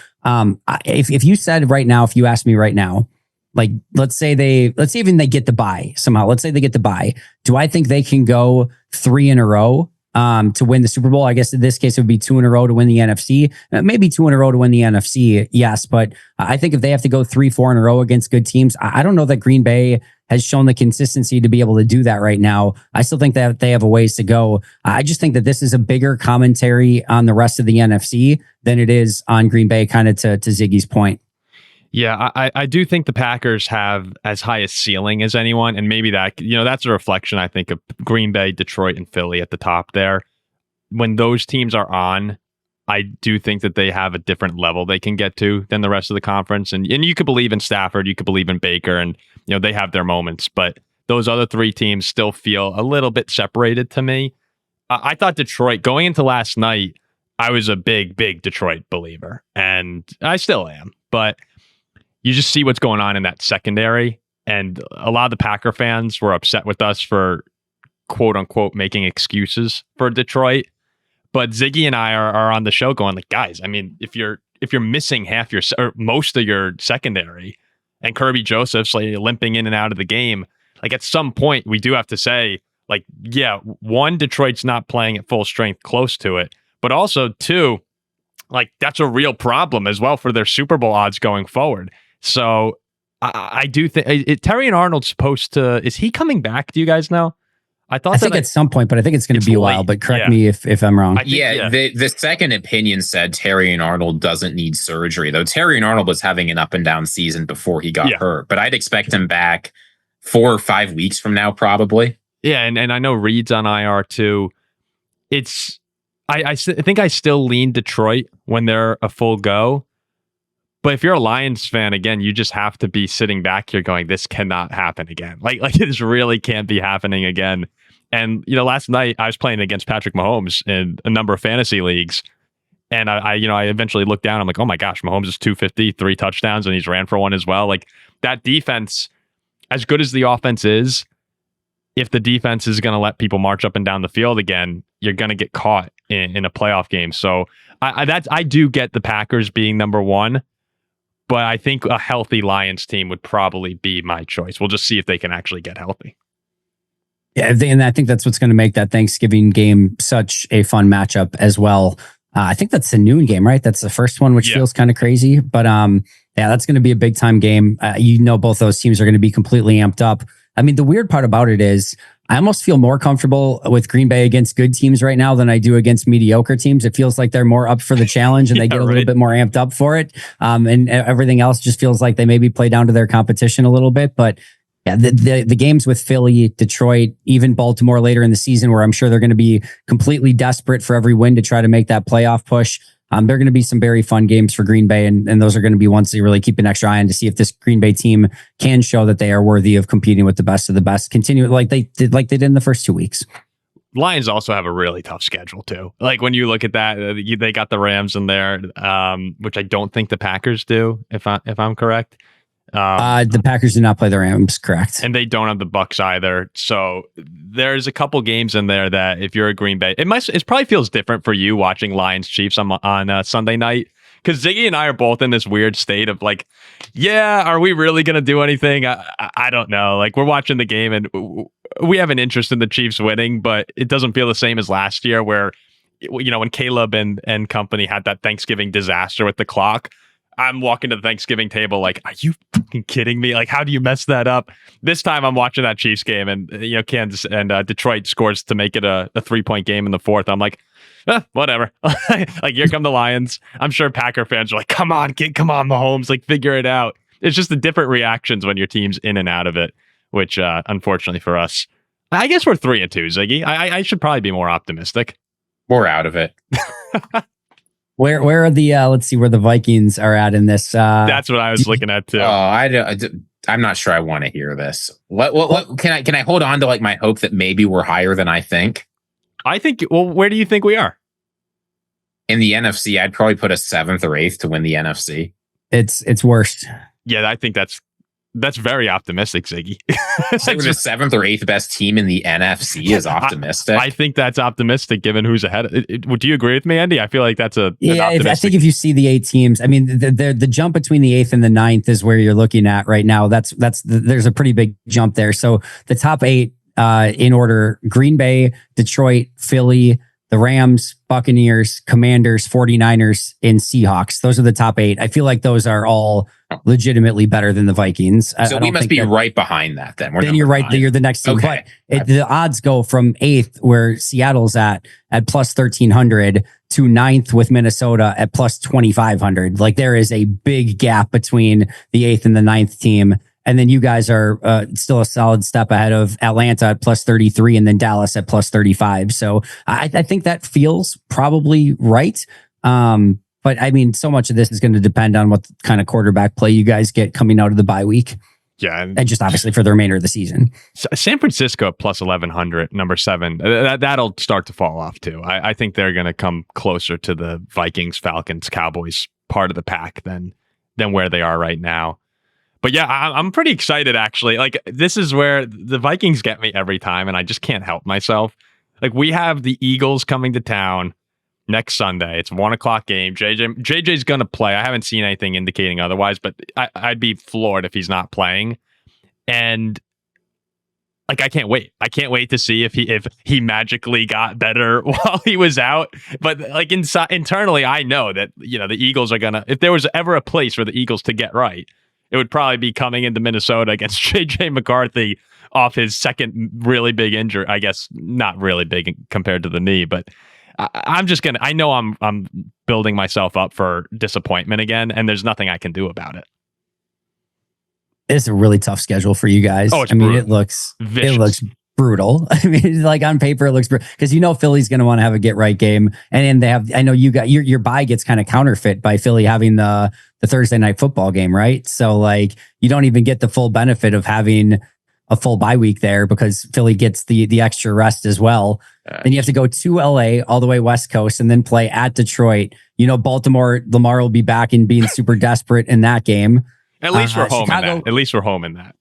if you said right now, if you asked me right now, like, let's say even they get the bye somehow. Let's say they get the bye. Do I think they can go 3 in a row to win the Super Bowl? I guess in this case, it would be 2 in a row to win the NFC. Maybe 2 in a row to win the NFC. Yes. But I think if they have to go 3-4 in a row against good teams, I don't know that Green Bay has shown the consistency to be able to do that right now. I still think that they have a ways to go. I just think that this is a bigger commentary on the rest of the NFC than it is on Green Bay, kind of to Ziggy's point. Yeah, I do think the Packers have as high a ceiling as anyone, and maybe that's a reflection, I think, of Green Bay, Detroit, and Philly at the top there. When those teams are on, I do think that they have a different level they can get to than the rest of the conference. And you could believe in Stafford, you could believe in Baker, and they have their moments, but those other 3 teams still feel a little bit separated to me. I thought Detroit, going into last night, I was a big Detroit believer, and I still am, but you just see what's going on in that secondary. And a lot of the Packer fans were upset with us for quote unquote making excuses for Detroit. But Ziggy and I are on the show going like, guys, I mean, if you're missing half or most of your secondary and Kirby Joseph's like limping in and out of the game, like at some point we do have to say, like, yeah, 1, Detroit's not playing at full strength, close to it. But also 2, like that's a real problem as well for their Super Bowl odds going forward. So I do think Terry Arnold's supposed to. Is he coming back? Do you guys know? I think at some point, but I think it's going to be a while. But correct me if I'm wrong. The second opinion said Terry Arnold doesn't need surgery, though. Terry Arnold was having an up and down season before he got hurt, but I'd expect him back 4 or 5 weeks from now, probably. Yeah, and I know Reed's on IR too. I think I still lean Detroit when they're a full go. But if you're a Lions fan, again, you just have to be sitting back here going, this cannot happen again. Like this really can't be happening again. And, last night I was playing against Patrick Mahomes in a number of fantasy leagues. And I eventually looked down. I'm like, oh my gosh, Mahomes is 250, 3 touchdowns, and he's ran for 1 as well. Like that defense, as good as the offense is, if the defense is going to let people march up and down the field again, you're going to get caught in a playoff game. So I do get the Packers being number 1. But I think a healthy Lions team would probably be my choice. We'll just see if they can actually get healthy. Yeah, and I think that's what's going to make that Thanksgiving game such a fun matchup as well. I think that's a noon game, right? That's the first one, which feels kind of crazy. But that's going to be a big time game. Both those teams are going to be completely amped up. I mean, the weird part about it is I almost feel more comfortable with Green Bay against good teams right now than I do against mediocre teams. It feels like they're more up for the challenge and they get a little bit more amped up for it. And everything else just feels like they maybe play down to their competition a little bit. But yeah, the games with Philly, Detroit, even Baltimore later in the season, where I'm sure they're going to be completely desperate for every win to try to make that playoff push. They're going to be some very fun games for Green Bay, and those are going to be ones that you really keep an extra eye on to see if this Green Bay team can show that they are worthy of competing with the best of the best. Continue like they did in the first 2 weeks. Lions also have a really tough schedule too. Like when you look at that, they got the Rams in there, which I don't think the Packers do, if I'm correct. The Packers do not play the Rams, correct? And they don't have the Bucs either. So there's a couple games in there that if you're a Green Bay, it probably feels different for you watching Lions Chiefs on Sunday night, because Ziggy and I are both in this weird state of like, yeah, are we really going to do anything? I don't know. Like we're watching the game and we have an interest in the Chiefs winning, but it doesn't feel the same as last year where, when Caleb and company had that Thanksgiving disaster with the clock. I'm walking to the Thanksgiving table like, are you fucking kidding me? Like, how do you mess that up? This time I'm watching that Chiefs game and, Kansas and Detroit scores to make it a 3-point game in the 4th. I'm like, whatever. Like, here come the Lions. I'm sure Packer fans are like, come on, Mahomes, like, figure it out. It's just the different reactions when your team's in and out of it, which, unfortunately for us, I guess we're 3-2, Ziggy. I should probably be more optimistic. We're out of it. Where are the let's see where the Vikings are at in this. That's what I was looking at too. I'm not sure I want to hear this. What can I hold on to like my hope that maybe we're higher than I think? Well, where do you think we are? In the NFC, I'd probably put a 7th or 8th to win the NFC. It's worst. Yeah, I think that's very optimistic, Ziggy. So we're the 7th or 8th best team in the NFC is optimistic. I think that's optimistic given who's ahead. Do you agree with me, Andy? I feel like that's I think if you see the 8 teams, I mean, the jump between the 8th and the 9th is where you're looking at right now. There's a pretty big jump there. So the top 8 in order: Green Bay, Detroit, Philly, the Rams, Buccaneers, Commanders, 49ers, and Seahawks. Those are the top 8. I feel like those are all legitimately better than the Vikings. So we must be right behind that then. Then you're right. You're the next team. Okay. But the odds go from 8th, where Seattle's at plus 1,300, to 9th with Minnesota at plus 2,500. Like there is a big gap between the 8th and the 9th team. And then you guys are still a solid step ahead of Atlanta at plus 33 and then Dallas at plus 35. So I think that feels probably right. But I mean, so much of this is going to depend on what kind of quarterback play you guys get coming out of the bye week. Yeah. And just obviously for the remainder of the season. San Francisco plus 1,100, number 7. That'll start to fall off too. I think they're going to come closer to the Vikings, Falcons, Cowboys part of the pack than where they are right now. But yeah, I'm pretty excited, actually. Like, this is where the Vikings get me every time, and I just can't help myself. Like, we have the Eagles coming to town next Sunday. It's a 1:00 game. JJ's going to play. I haven't seen anything indicating otherwise, but I'd be floored if he's not playing. And, like, I can't wait. I can't wait to see if he magically got better while he was out. But, like, internally, I know that, the Eagles are going to... If there was ever a place for the Eagles to get right, it would probably be coming into Minnesota against JJ McCarthy off his second really big injury. I guess not really big compared to the knee, but I know I'm building myself up for disappointment again, and there's nothing I can do about it. It's a really tough schedule for you guys. Oh, it looks vicious. It looks brutal. I mean, like on paper, it looks brutal because Philly's going to want to have a get right game, and I know you got your bye gets kind of counterfeit by Philly having the Thursday night football game, right? So like you don't even get the full benefit of having a full bye week there because Philly gets the extra rest as well. Then you have to go to LA all the way West Coast and then play at Detroit. Baltimore, Lamar will be back and being super desperate in that game. At least we're home in that. At least we're home in that.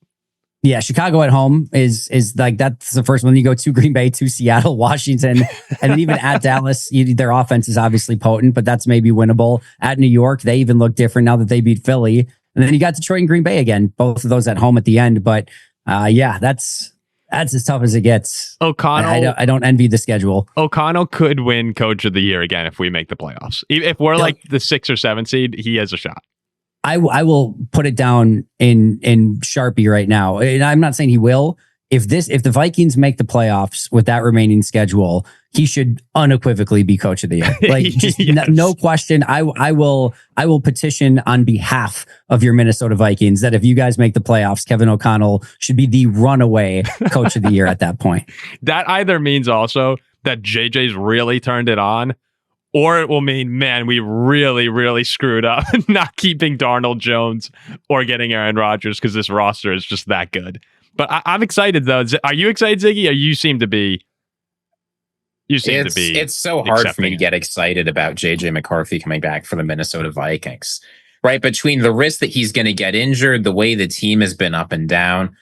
Yeah, Chicago at home is like that's the first one. You go to Green Bay, to Seattle, Washington, and then even at Dallas, their offense is obviously potent, but that's maybe winnable. At New York, they even look different now that they beat Philly. And then you got Detroit and Green Bay again, both of those at home at the end. But yeah, that's as tough as it gets. O'Connell, I don't envy the schedule. O'Connell could win Coach of the Year again if we make the playoffs. If we're like the 6 or 7 seed, he has a shot. I will put it down in Sharpie right now. And I'm not saying he will. If the Vikings make the playoffs with that remaining schedule, he should unequivocally be Coach of the Year. Like just Yes. no question. I will petition on behalf of your Minnesota Vikings that if you guys make the playoffs, Kevin O'Connell should be the runaway Coach of the Year at that point. That either means also that JJ's really turned it on, or it will mean, man, we really, really screwed up not keeping Darnold Jones or getting Aaron Rodgers because this roster is just that good. But I'm excited, though. Are you excited, Ziggy? Or you seem to be... It's so hard for me to get excited about JJ McCarthy coming back for the Minnesota Vikings, right? Between the risk that he's going to get injured, the way the team has been up and down.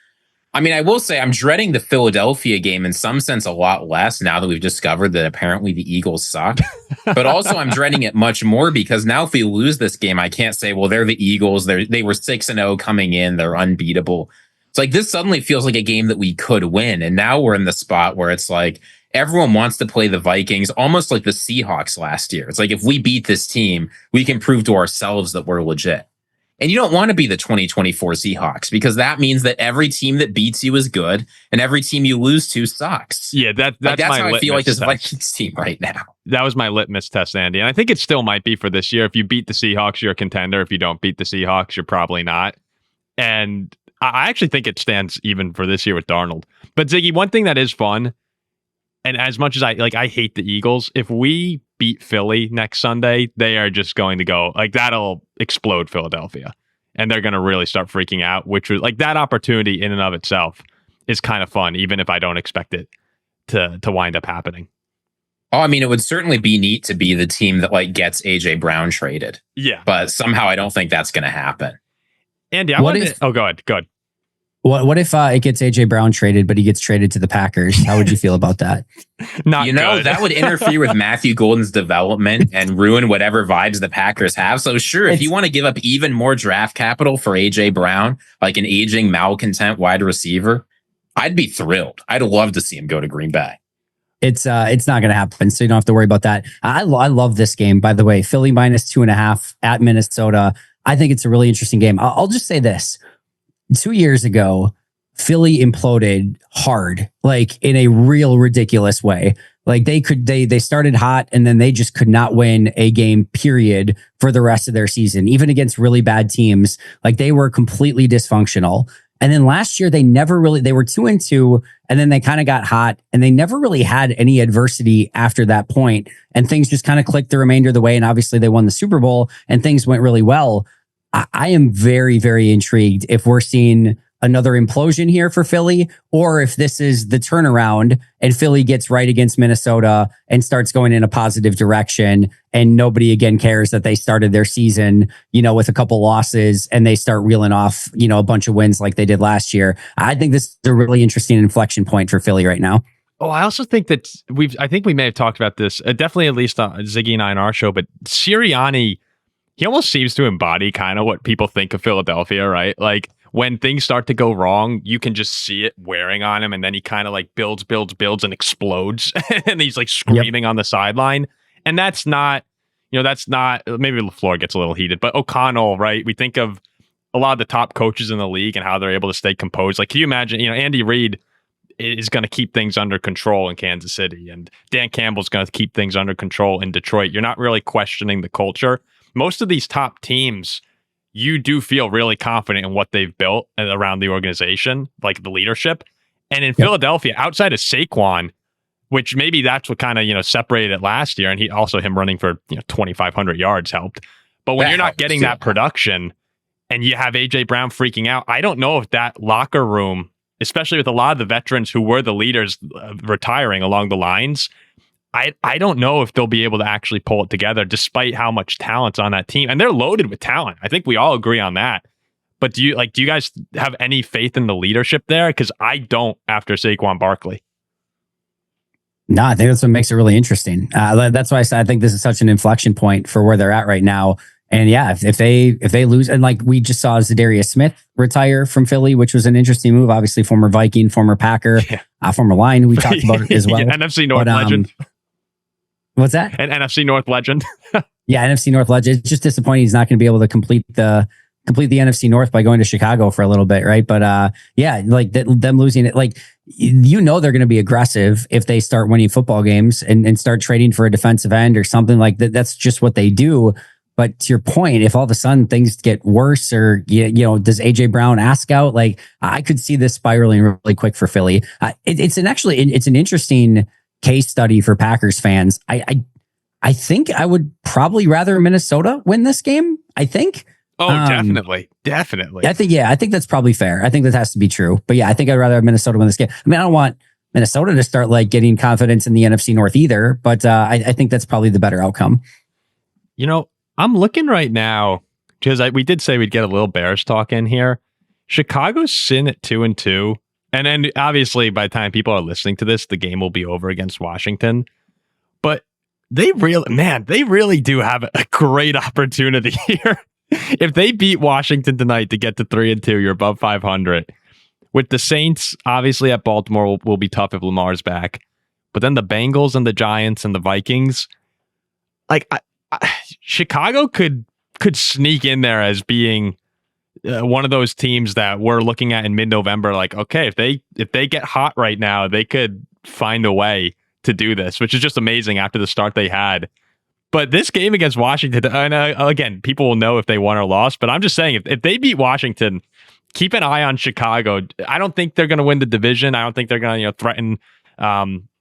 I mean, I will say I'm dreading the Philadelphia game in some sense a lot less now that we've discovered that apparently the Eagles suck. But also I'm dreading it much more because now if we lose this game, I can't say, well, they're the Eagles. They were 6-0 coming in. They're unbeatable. It's like this suddenly feels like a game that we could win. And now we're in the spot where it's like everyone wants to play the Vikings almost like the Seahawks last year. It's like if we beat this team, we can prove to ourselves that we're legit. And you don't want to be the 2024 Seahawks because that means that every team that beats you is good and every team you lose to sucks. Yeah, that's how I feel like this test. Vikings team right now. That was my litmus test, Andy. And I think it still might be for this year. If you beat the Seahawks, you're a contender. If you don't beat the Seahawks, you're probably not. And I actually think it stands even for this year with Darnold. But Ziggy, one thing that is fun, and as much as I hate the Eagles, if we beat Philly next Sunday, they are just going to go like that'll explode Philadelphia. And they're going to really start freaking out, which was like that opportunity in and of itself is kind of fun, even if I don't expect it to wind up happening. Oh, I mean, it would certainly be neat to be the team that like gets AJ Brown traded. Yeah. But somehow I don't think that's going to happen. Andy, go ahead. What if it gets AJ Brown traded, but he gets traded to the Packers? How would you feel about that? Not good. That would interfere with Matthew Golden's development and ruin whatever vibes the Packers have. So sure, if you want to give up even more draft capital for AJ Brown, like an aging malcontent wide receiver, I'd be thrilled. I'd love to see him go to Green Bay. It's not going to happen, so you don't have to worry about that. I love this game, by the way. Philly -2.5 at Minnesota. I think it's a really interesting game. I'll just say this. 2 years ago, Philly imploded hard, like in a real ridiculous way. Like they started hot and then they just could not win a game, period, for the rest of their season, even against really bad teams. Like they were completely dysfunctional. And then last year, they were 2-2, and then they kind of got hot, and they never really had any adversity after that point. And things just kind of clicked the remainder of the way. And obviously, they won the Super Bowl, and things went really well. I am very, very intrigued if we're seeing another implosion here for Philly, or if this is the turnaround and Philly gets right against Minnesota and starts going in a positive direction, and nobody again cares that they started their season, with a couple losses, and they start reeling off, a bunch of wins like they did last year. I think this is a really interesting inflection point for Philly right now. Oh, I also think that I think we may have talked about this, definitely at least Ziggy and I on our show, but Sirianni, he almost seems to embody kind of what people think of Philadelphia, right? Like when things start to go wrong, you can just see it wearing on him, and then he kind of like builds and explodes, and he's like screaming on the sideline. And that's not, maybe LaFleur gets a little heated, but O'Connell, right? We think of a lot of the top coaches in the league and how they're able to stay composed. Like, can you imagine, Andy Reid is going to keep things under control in Kansas City, and Dan Campbell's going to keep things under control in Detroit. You're not really questioning the culture. Most of these top teams, you do feel really confident in what they've built around the organization, like the leadership. And in Philadelphia, outside of Saquon, which maybe that's what kind of, separated it last year, and him running for 2,500 yards helped. But when you're not getting that production and you have AJ Brown freaking out, I don't know if that locker room, especially with a lot of the veterans who were the leaders retiring along the lines, I don't know if they'll be able to actually pull it together despite how much talent's on that team. And they're loaded with talent. I think we all agree on that. But do you guys have any faith in the leadership there? Because I don't after Saquon Barkley. No, I think that's what makes it really interesting. That's why I think this is such an inflection point for where they're at right now. And yeah, if they lose, and like we just saw Zadarius Smith retire from Philly, which was an interesting move. Obviously, former Viking, former Packer, former Lion, who we talked about it as well. NFC North legend. What's that? An NFC North legend. Yeah, NFC North legend. It's just disappointing he's not going to be able to complete the NFC North by going to Chicago for a little bit, right? But like them losing it, like they're going to be aggressive if they start winning football games and start trading for a defensive end or something like that. That's just what they do. But to your point, if all of a sudden things get worse, or does AJ Brown ask out? Like I could see this spiraling really quick for Philly. It's an interesting case study for Packers fans. I think I would probably rather Minnesota win this game. I think. Oh, definitely. I think that's probably fair. I think that has to be true. But yeah, I think I'd rather have Minnesota win this game. I mean, I don't want Minnesota to start like getting confidence in the NFC North either, but I think that's probably the better outcome. I'm looking right now because we did say we'd get a little Bears talk in here. Chicago's sitting at 2-2. And then obviously by the time people are listening to this, the game will be over against Washington. But they really do have a great opportunity here. If they beat Washington tonight to get to 3-2, you're above 500. With the Saints, obviously at Baltimore will be tough if Lamar's back. But then the Bengals and the Giants and the Vikings, like Chicago could sneak in there as being one of those teams that we're looking at in mid-November. Like, okay, if they get hot right now, they could find a way to do this, which is just amazing after the start they had. But this game against Washington, and again, people will know if they won or lost. But I'm just saying, if they beat Washington, keep an eye on Chicago. I don't think they're going to win the division. I don't think they're going to threaten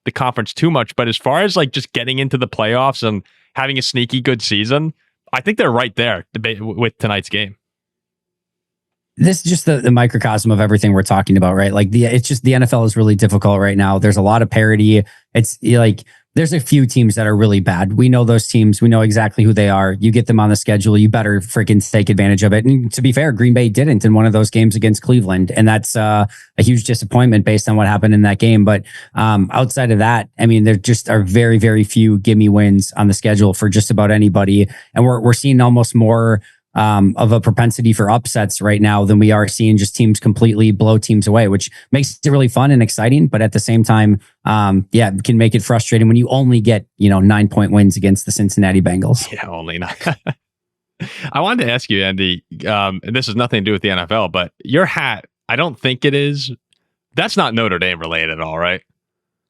the conference too much, but as far as like just getting into the playoffs and having a sneaky good season, I think they're right there with tonight's game. This is just the microcosm of everything we're talking about, right? Like it's just the NFL is really difficult right now. There's a lot of parity. It's like there's a few teams that are really bad. We know those teams. We know exactly who they are. You get them on the schedule, you better freaking take advantage of it. And to be fair, Green Bay didn't in one of those games against Cleveland. And that's a huge disappointment based on what happened in that game. But outside of that, I mean, there just are very, very few gimme wins on the schedule for just about anybody. And we're seeing almost more of a propensity for upsets right now than we are seeing just teams completely blow teams away, which makes it really fun and exciting. But at the same time, it can make it frustrating when you only get, 9-point wins against the Cincinnati Bengals. Yeah, only not. I wanted to ask you, Andy, and this has nothing to do with the NFL, but your hat, I don't think it is. That's not Notre Dame related at all, right?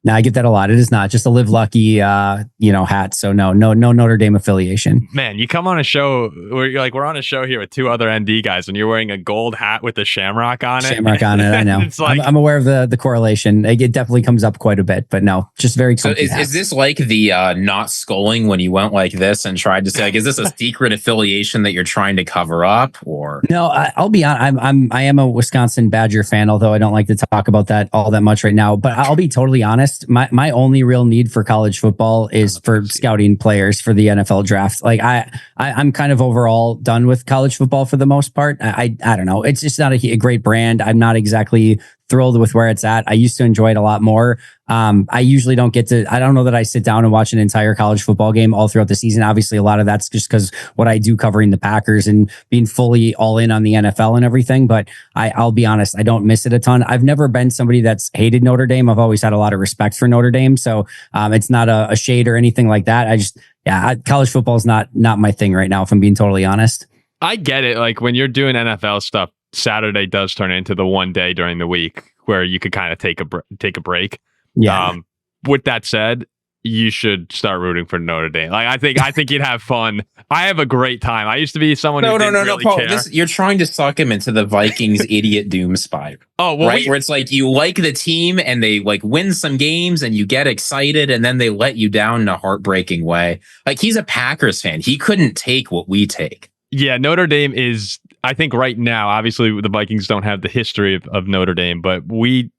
No, I get that a lot. It is not just a live lucky, hat. So no Notre Dame affiliation. Man, you come on a show where you're like, we're on a show here with two other ND guys, and you're wearing a gold hat with a shamrock on it. Shamrock on it. I know. It's like, I'm aware of the correlation. It definitely comes up quite a bit, but no, just very. So is this like the not sculling when you went like this and tried to say, like, is this a secret affiliation that you're trying to cover up, or no? I'll be honest. I am a Wisconsin Badger fan, although I don't like to talk about that all that much right now. But I'll be totally honest. My only real need for college football is for scouting players for the NFL draft. Like I'm kind of overall done with college football for the most part. I don't know. It's just not a great brand. I'm not exactly thrilled with where it's at. I used to enjoy it a lot more. I usually don't I don't know that I sit down and watch an entire college football game all throughout the season. Obviously, a lot of that's just because what I do covering the Packers and being fully all in on the NFL and everything. But I'll be honest, I don't miss it a ton. I've never been somebody that's hated Notre Dame. I've always had a lot of respect for Notre Dame. So it's not a shade or anything like that. College football is not my thing right now, if I'm being totally honest. I get it. Like when you're doing NFL stuff, Saturday does turn into the one day during the week where you could kind of take a break. Yeah. With that said, you should start rooting for Notre Dame. Like I think you'd have fun. I have a great time. I used to be someone who didn't really Paul, care. You're trying to suck him into the Vikings idiot doom spiral. Oh, well, right? Where it's like you like the team and they like win some games and you get excited and then they let you down in a heartbreaking way. Like he's a Packers fan. He couldn't take what we take. Yeah, Notre Dame is, I think right now, obviously the Vikings don't have the history of Notre Dame, but we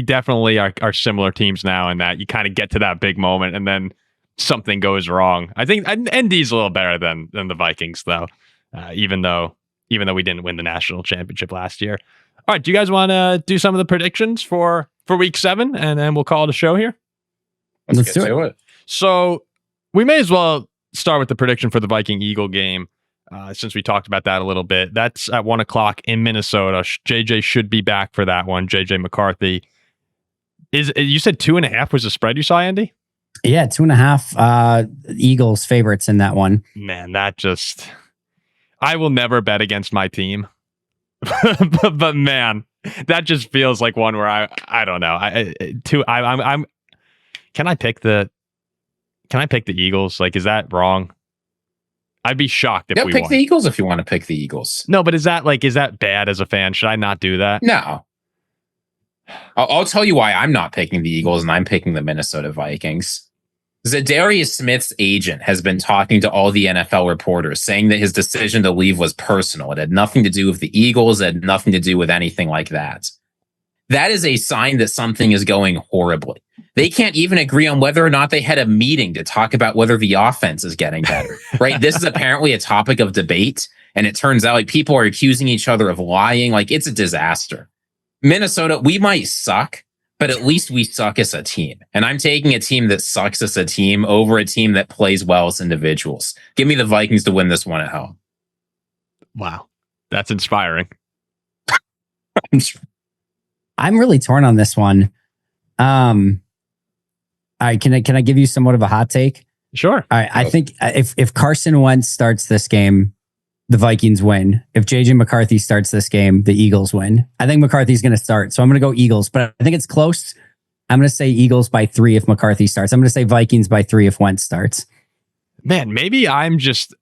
definitely are similar teams now in that you kind of get to that big moment and then something goes wrong. I think ND's a little better than the Vikings though, even though we didn't win the national championship last year. All right, do you guys want to do some of the predictions for week 7 and then we'll call it a show here? Let's do it. So we may as well start with the prediction for the Viking-Eagle game. Since we talked about that a little bit, that's at 1:00 in Minnesota. JJ should be back for that one. JJ McCarthy. You said 2.5 was the spread you saw, Andy? Yeah, 2.5 Eagles favorites in that one. Man, I will never bet against my team. but man, that just feels like one where I don't know. Can I pick the Eagles? Like, is that wrong? I'd be shocked if we pick won. the Eagles if you want to pick the Eagles. No, but is that bad as a fan? Should I not do that? No. I'll tell you why I'm not picking the Eagles and I'm picking the Minnesota Vikings. Zadarius Smith's agent has been talking to all the NFL reporters saying that his decision to leave was personal. It had nothing to do with the Eagles. It had nothing to do with anything like that. That is a sign that something is going horribly. They can't even agree on whether or not they had a meeting to talk about whether the offense is getting better, right? This is apparently a topic of debate. And it turns out like people are accusing each other of lying. Like it's a disaster. Minnesota, we might suck, but at least we suck as a team. And I'm taking a team that sucks as a team over a team that plays well as individuals. Give me the Vikings to win this one at home. Wow. That's inspiring. I'm really torn on this one. All right, can I give you somewhat of a hot take? Sure. All right, I think if Carson Wentz starts this game, the Vikings win. If JJ McCarthy starts this game, the Eagles win. I think McCarthy's going to start, so I'm going to go Eagles, but I think it's close. I'm going to say Eagles by 3 if McCarthy starts. I'm going to say Vikings by 3 if Wentz starts. Man, maybe I'm just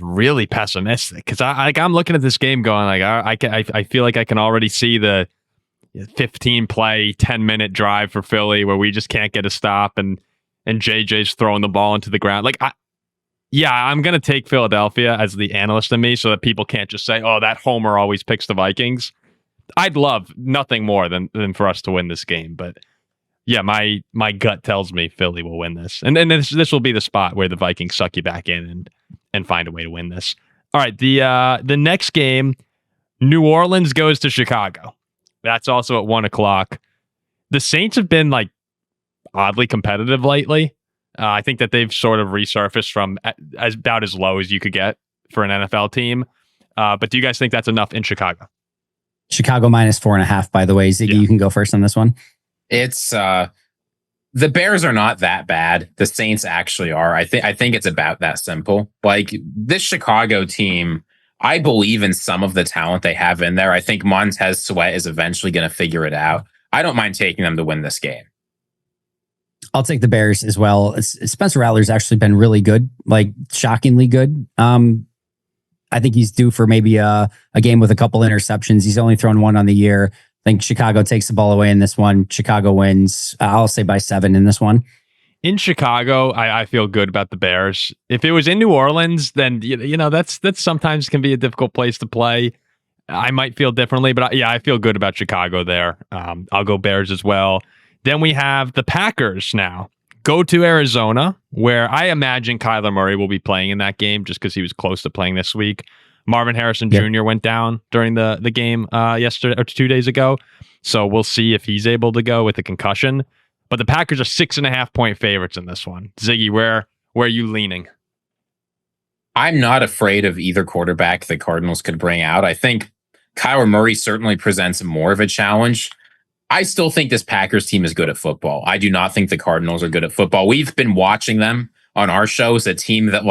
really pessimistic because I'm looking at this game going like I feel like I can already see the 15 play, 10-minute drive for Philly where we just can't get a stop and JJ's throwing the ball into the ground. I'm going to take Philadelphia as the analyst in me so that people can't just say, oh, that homer always picks the Vikings. I'd love nothing more than for us to win this game. But yeah, my gut tells me Philly will win this. And then this will be the spot where the Vikings suck you back in and find a way to win this. All right, the next game, New Orleans goes to Chicago. That's also at 1:00. The Saints have been oddly competitive lately. I think that they've sort of resurfaced from about as low as you could get for an NFL team. But do you guys think that's enough in Chicago? Chicago -4.5, by the way. Ziggy, you can go first on this one. It's the Bears are not that bad. The Saints actually are. I think it's about that simple. This Chicago team, I believe in some of the talent they have in there. I think Montez Sweat is eventually going to figure it out. I don't mind taking them to win this game. I'll take the Bears as well. Spencer Rattler's actually been really good, shockingly good. I think he's due for maybe a game with a couple interceptions. He's only thrown one on the year. I think Chicago takes the ball away in this one. Chicago wins. I'll say by 7 in this one. In Chicago, I feel good about the Bears. If it was in New Orleans, then that's sometimes can be a difficult place to play. I might feel differently, but I feel good about Chicago there. I'll go Bears as well. Then we have the Packers now go to Arizona, where I imagine Kyler Murray will be playing in that game just because he was close to playing this week. Marvin Harrison Jr. went down during the game yesterday or 2 days ago. So we'll see if he's able to go with a concussion. But the Packers are 6.5-point favorites in this one. Ziggy, where are you leaning? I'm not afraid of either quarterback the Cardinals could bring out. I think Kyler Murray certainly presents more of a challenge. I still think this Packers team is good at football. I do not think the Cardinals are good at football. We've been watching them on our shows, a team that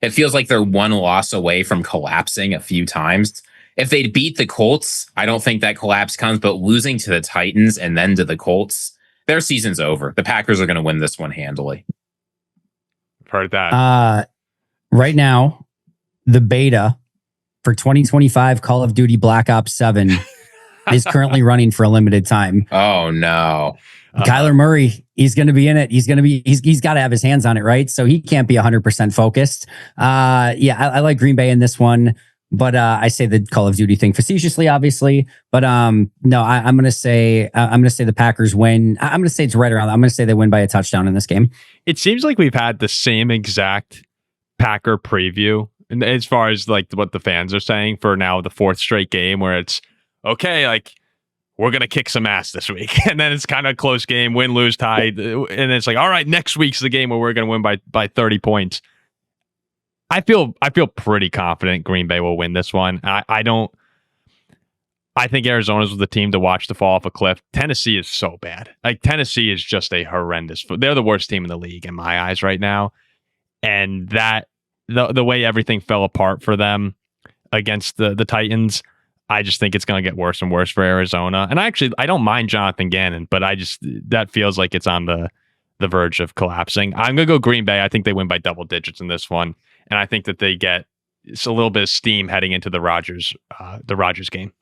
it feels like they're one loss away from collapsing a few times. If they'd beat the Colts, I don't think that collapse comes, but losing to the Titans and then to the Colts, their season's over. The Packers are going to win this one handily. I've heard that. Right now, the beta for 2025 Call of Duty Black Ops 7 is currently running for a limited time. Oh no. Kyler Murray, he's going to be in it. He's got to have his hands on it, right? So he can't be 100% focused. I like Green Bay in this one, but I say the Call of Duty thing facetiously, obviously. But no, I'm going to say the Packers win. I'm going to say it's right around. I'm going to say they win by a touchdown in this game. It seems like we've had the same exact Packer preview, and as far as what the fans are saying for now the 4th straight game, where it's okay, we're going to kick some ass this week. And then it's kind of a close game, win, lose, tied. And it's all right, next week's the game where we're going to win by 30 points. I feel pretty confident Green Bay will win this one. I think Arizona's the team to watch to fall off a cliff. Tennessee is so bad. Tennessee is just a horrendous. They're the worst team in the league in my eyes right now. And that the way everything fell apart for them against the Titans, I just think it's going to get worse and worse for Arizona. And I don't mind Jonathan Gannon, but that feels like it's on the verge of collapsing. I'm going to go Green Bay. I think they win by double digits in this one. And I think that they get a little bit of steam heading into the Rodgers game.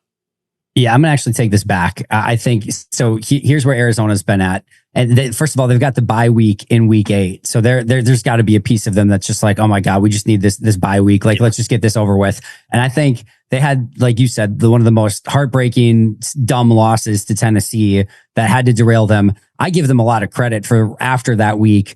Yeah, I'm going to actually take this back. I think so. Here's where Arizona's been at. And first of all, they've got the bye week in week 8. So there's got to be a piece of them that's just oh my God, we just need this bye week. Let's just get this over with. And I think they had, like you said, one of the most heartbreaking, dumb losses to Tennessee that had to derail them. I give them a lot of credit for after that week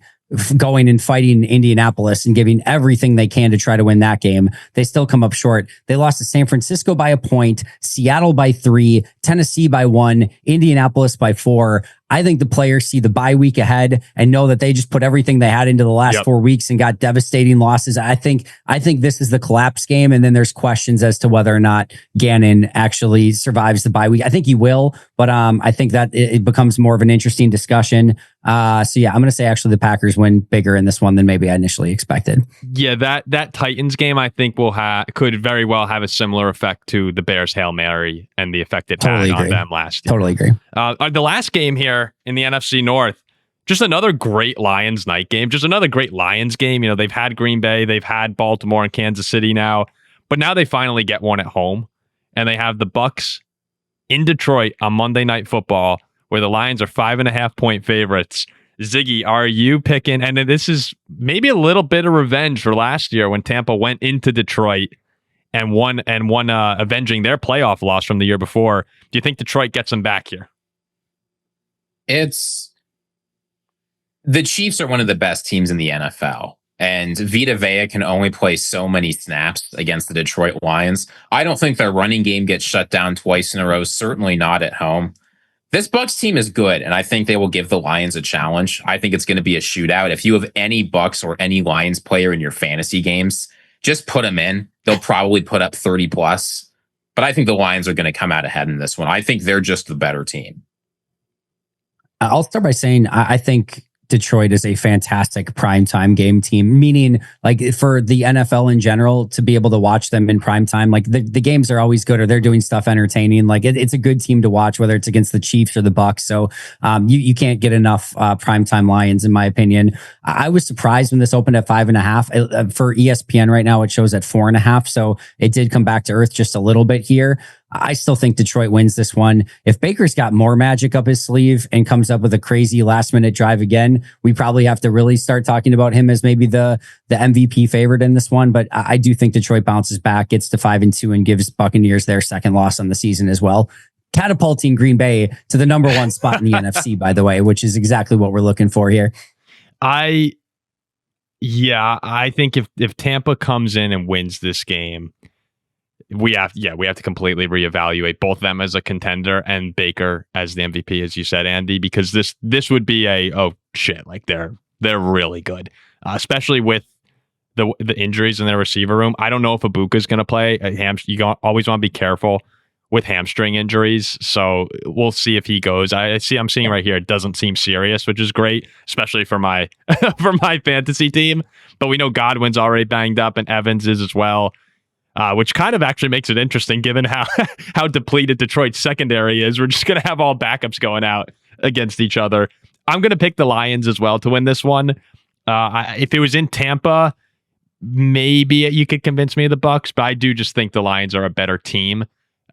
going and fighting Indianapolis and giving everything they can to try to win that game. They still come up short. They lost to San Francisco by a point, Seattle by 3, Tennessee by 1, Indianapolis by 4. I think the players see the bye week ahead and know that they just put everything they had into the last 4 weeks and got devastating losses. I think this is the collapse game. And then there's questions as to whether or not Gannon actually survives the bye week. I think he will, but I think that it becomes more of an interesting discussion. I'm going to say actually the Packers win bigger in this one than maybe I initially expected. Yeah, that Titans game I think could very well have a similar effect to the Bears Hail Mary and the effect it had on them last year. Totally agree. The last game here in the NFC North, just another great Lions night game, just another great Lions game. They've had Green Bay, they've had Baltimore and Kansas City now, but now they finally get one at home, and they have the Bucs in Detroit on Monday Night Football, where the Lions are 5.5-point favorites. Ziggy, are you picking? And this is maybe a little bit of revenge for last year when Tampa went into Detroit and won, avenging their playoff loss from the year before. Do you think Detroit gets them back here? The Chiefs are one of the best teams in the NFL, and Vita Vea can only play so many snaps against the Detroit Lions. I don't think their running game gets shut down twice in a row, certainly not at home. This Bucs team is good, and I think they will give the Lions a challenge. I think it's going to be a shootout. If you have any Bucs or any Lions player in your fantasy games, just put them in. They'll probably put up 30 plus, but I think the Lions are going to come out ahead in this one. I think they're just the better team. I'll start by saying I think Detroit is a fantastic primetime game team, meaning like for the NFL in general, to be able to watch them in primetime, like the games are always good or they're doing stuff entertaining. Like it's a good team to watch, whether it's against the Chiefs or the Bucs. So you can't get enough primetime Lions, in my opinion. I was surprised when this opened at 5.5. For ESPN right now, it shows at 4.5. So it did come back to earth just a little bit here. I still think Detroit wins this one. If Baker's got more magic up his sleeve and comes up with a crazy last minute drive again, we probably have to really start talking about him as maybe the MVP favorite in this one. But I do think Detroit bounces back, gets to 5-2, and gives Buccaneers their second loss on the season as well. Catapulting Green Bay to the number one spot in the NFC, by the way, which is exactly what we're looking for here. I think if Tampa comes in and wins this game, we have to completely reevaluate both them as a contender and Baker as the MVP, as you said, Andy, because this would be like they're really good, especially with the injuries in their receiver room. I don't know if Ibuka's going to play. You always want to be careful with hamstring injuries, so we'll see if he goes. I'm seeing right here, it doesn't seem serious, which is great, especially for my for my fantasy team. But we know Godwin's already banged up and Evans is as well. Which kind of actually makes it interesting given how depleted Detroit's secondary is. We're just going to have all backups going out against each other. I'm going to pick the Lions as well to win this one. If it was in Tampa, maybe you could convince me of the Bucs, but I do just think the Lions are a better team.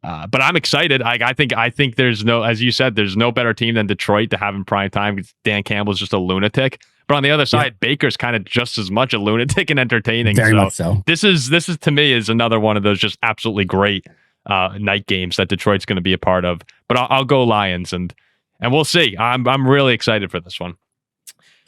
But I'm excited. I think there's no, as you said, there's no better team than Detroit to have in prime time. Dan Campbell's just a lunatic. But on the other side, Baker's kind of just as much a lunatic and entertaining. Very much so. This is to me is another one of those just absolutely great night games that Detroit's going to be a part of. But I'll go Lions and we'll see. I'm really excited for this one.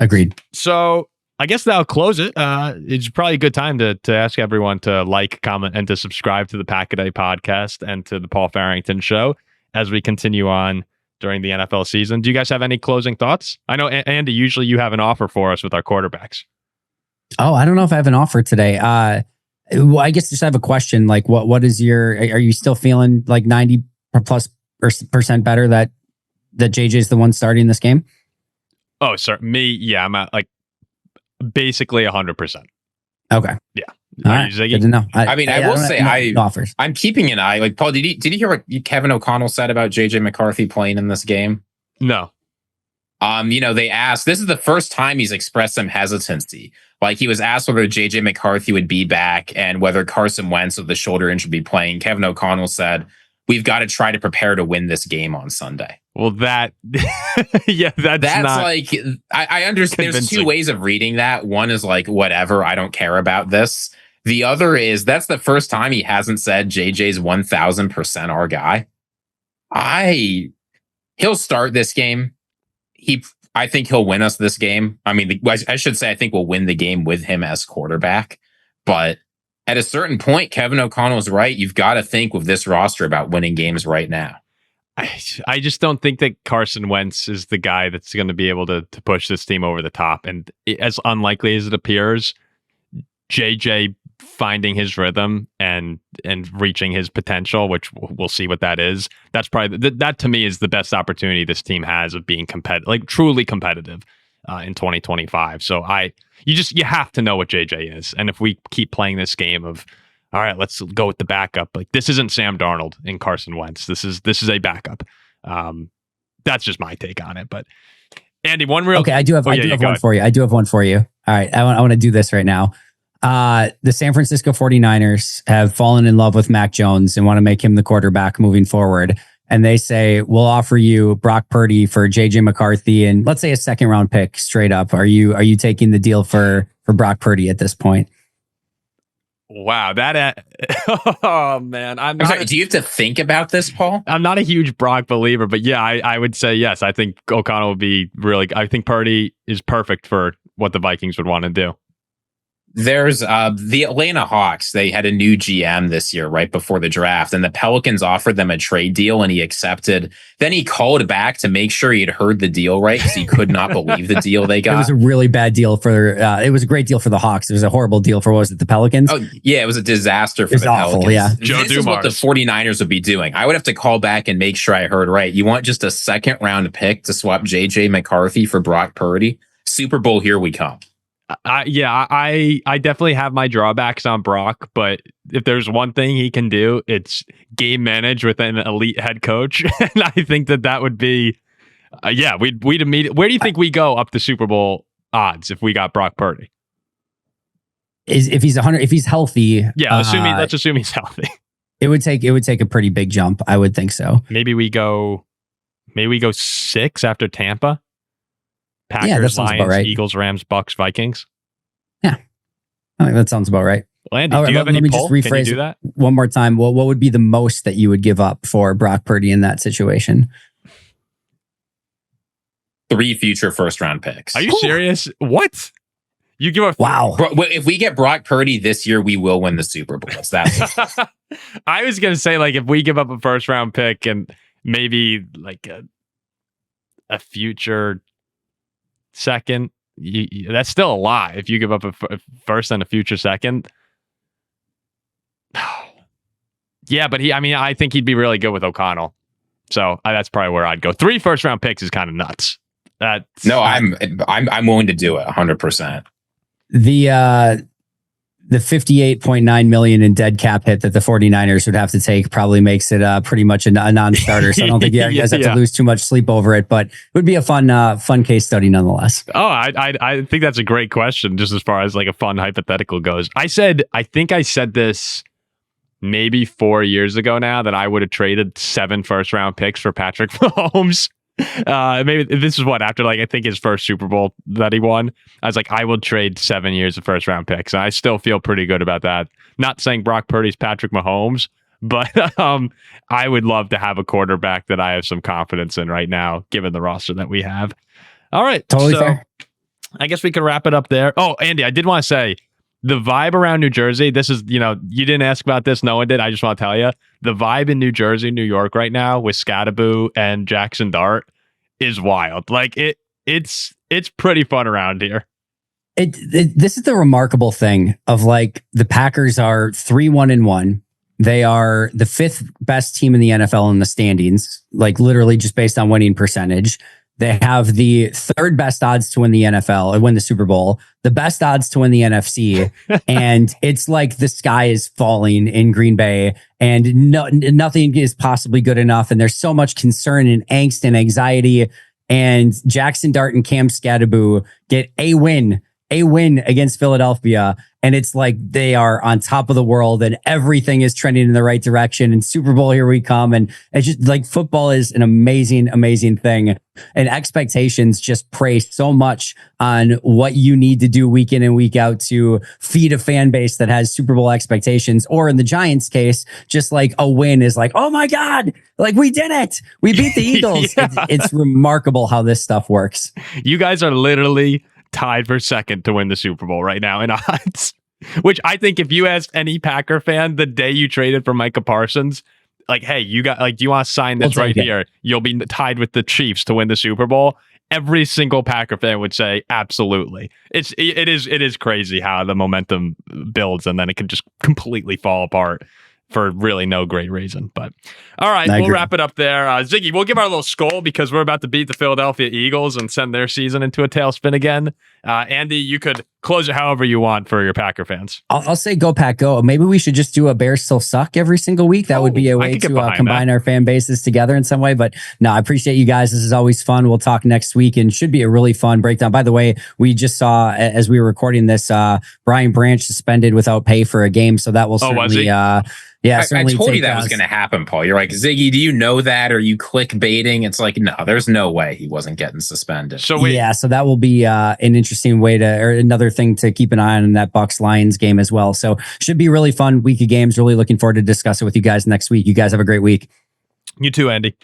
Agreed. So I guess that'll close it. It's probably a good time to ask everyone to like, comment, and to subscribe to the Pack-A-Day podcast and to the Paul Farrington Show as we continue on during the NFL season. Do you guys have any closing thoughts? I know, Andy, usually you have an offer for us with our quarterbacks. Oh, I don't know if I have an offer today. Well, I guess just have a question. Like, what is are you still feeling like 90+% better that JJ is the one starting this game? Oh, sir. Me, yeah, I'm at like basically 100%. Okay. Yeah. All right. Good to know. I will say offers. I'm keeping an eye. Like, Paul, did you hear what Kevin O'Connell said about JJ McCarthy playing in this game? No. They asked, this is the first time he's expressed some hesitancy. Like, he was asked whether JJ McCarthy would be back and whether Carson Wentz with the shoulder injury would be playing. Kevin O'Connell said, we've got to try to prepare to win this game on Sunday. Well, that's not like, I understand. There's two ways of reading that. One is like, whatever, I don't care about this. The other is that's the first time he hasn't said JJ's 1000% our guy. He'll start this game. I think he'll win us this game. I mean, I should say I think we'll win the game with him as quarterback. But at a certain point, Kevin O'Connell is right. You've got to think with this roster about winning games right now. I just don't think that Carson Wentz is the guy that's going to be able to push this team over the top. And as unlikely as it appears, JJ finding his rhythm and reaching his potential, which we'll see what that is. That's probably that to me is the best opportunity this team has of being competitive, like truly competitive in 2025. So you have to know what JJ is. And if we keep playing this game of, all right, let's go with the backup. Like, this isn't Sam Darnold and Carson Wentz. This is a backup. That's just my take on it. But Andy, I do have one for you. I do have one for you. All right, I want to do this right now. The San Francisco 49ers have fallen in love with Mac Jones and want to make him the quarterback moving forward. and they say, we'll offer you Brock Purdy for JJ McCarthy and let's say a second round pick straight up. Are you taking the deal for Brock Purdy at this point? Wow, oh man, do you have to think about this, Paul? I'm not a huge Brock believer, but yeah, I would say yes. I think O'Connell would be I think Purdy is perfect for what the Vikings would want to do. There's the Atlanta Hawks. They had a new GM this year, right before the draft, and the Pelicans offered them a trade deal, and he accepted. Then he called back to make sure he had heard the deal right because he could not believe the deal they got. It was a really bad deal for. It was a great deal for the Hawks. It was a horrible deal for the Pelicans? Oh yeah, it was a disaster for the awful, Pelicans. Yeah, Joe this is what the 49ers would be doing. I would have to call back and make sure I heard right. You want just a second round pick to swap JJ McCarthy for Brock Purdy? Super Bowl, here we come. I definitely have my drawbacks on Brock, but if there's one thing he can do, it's game manage with an elite head coach, and I think that would be, we'd immediately. Where do you think we go up the Super Bowl odds if we got Brock Purdy? If he's 100, if he's healthy, let's assume he's healthy. It would take a pretty big jump. I would think so. Maybe we go 6 after Tampa. Packers, Lions, right. Eagles, Rams, Bucks, Vikings. Yeah, I think that sounds about right. Well, Andy, do you have any poll? Just rephrase Can you do that one more time. What would be the most that you would give up for Brock Purdy in that situation? 3 future first round picks. Are you serious? What? You give up? Wow. If we get Brock Purdy this year, we will win the Super Bowl. That's I was gonna say, like, if we give up a first round pick and maybe like a future second, that's still a lot. If you give up a first and a future second, yeah. But I think he'd be really good with O'Connell. So that's probably where I'd go. 3 first round picks is kind of nuts. I'm willing to do it 100%. The $58.9 million in dead cap hit that the 49ers would have to take probably makes it pretty much a non-starter. So I don't think you guys have to lose too much sleep over it, but it would be a fun case study nonetheless. Oh, I think that's a great question, just as far as like a fun hypothetical goes. I think I said this maybe 4 years ago now that I would have traded 7 first round picks for Patrick Mahomes. Maybe this is after I think his first Super Bowl that he won. I was like, I will trade 7 years of first round picks, and I still feel pretty good about that. Not saying Brock Purdy's Patrick Mahomes, but I would love to have a quarterback that I have some confidence in right now, given the roster that we have. All right, totally fair. I guess we could wrap it up there. Oh, Andy, I did want to say the vibe around New Jersey. This is, you didn't ask about this. No one did. I just want to tell you the vibe in New Jersey, New York right now with Scattaboo and Jackson Dart is wild. Like it's pretty fun around here. This is the remarkable thing of the Packers are 3-1-1. They are the 5th best team in the NFL in the standings, literally just based on winning percentage. They have the 3rd best odds to win the NFL and win the Super Bowl, the best odds to win the NFC. And it's like the sky is falling in Green Bay and nothing is possibly good enough. And there's so much concern and angst and anxiety. And Jackson Dart and Cam Scattaboo get a win against Philadelphia. And it's like they are on top of the world and everything is trending in the right direction. And Super Bowl, here we come. And it's just football is an amazing, amazing thing. And expectations just prey so much on what you need to do week in and week out to feed a fan base that has Super Bowl expectations. Or in the Giants case, just a win is oh my God, we did it. We beat the Eagles. It's remarkable how this stuff works. You guys are literally tied for second to win the Super Bowl right now in odds, which I think if you asked any Packer fan the day you traded for Micah Parsons, hey, you got do you want to sign this right here? You'll be tied with the Chiefs to win the Super Bowl. Every single Packer fan would say absolutely. It is crazy how the momentum builds and then it can just completely fall apart for really no great reason. But all right, we'll wrap it up there. Ziggy, we'll give our little skull because we're about to beat the Philadelphia Eagles and send their season into a tailspin again. Andy, you could close it however you want for your Packer fans. I'll say go Pack go. Maybe we should just do a Bears still suck every single week. That would be a way to combine our fan bases together in some way. But no, I appreciate you guys. This is always fun. We'll talk next week and should be a really fun breakdown. By the way, we just saw as we were recording this, Brian Branch suspended without pay for a game. So that will certainly, yeah, I told you that was going to happen, Paul. You're like, Ziggy, do you know that? Are you clickbaiting? It's like, no, there's no way he wasn't getting suspended. So that will be an interesting way or another thing to keep an eye on in that Bucs-Lions game as well. So should be a really fun week of games. Really looking forward to discuss it with you guys next week. You guys have a great week. You too, Andy.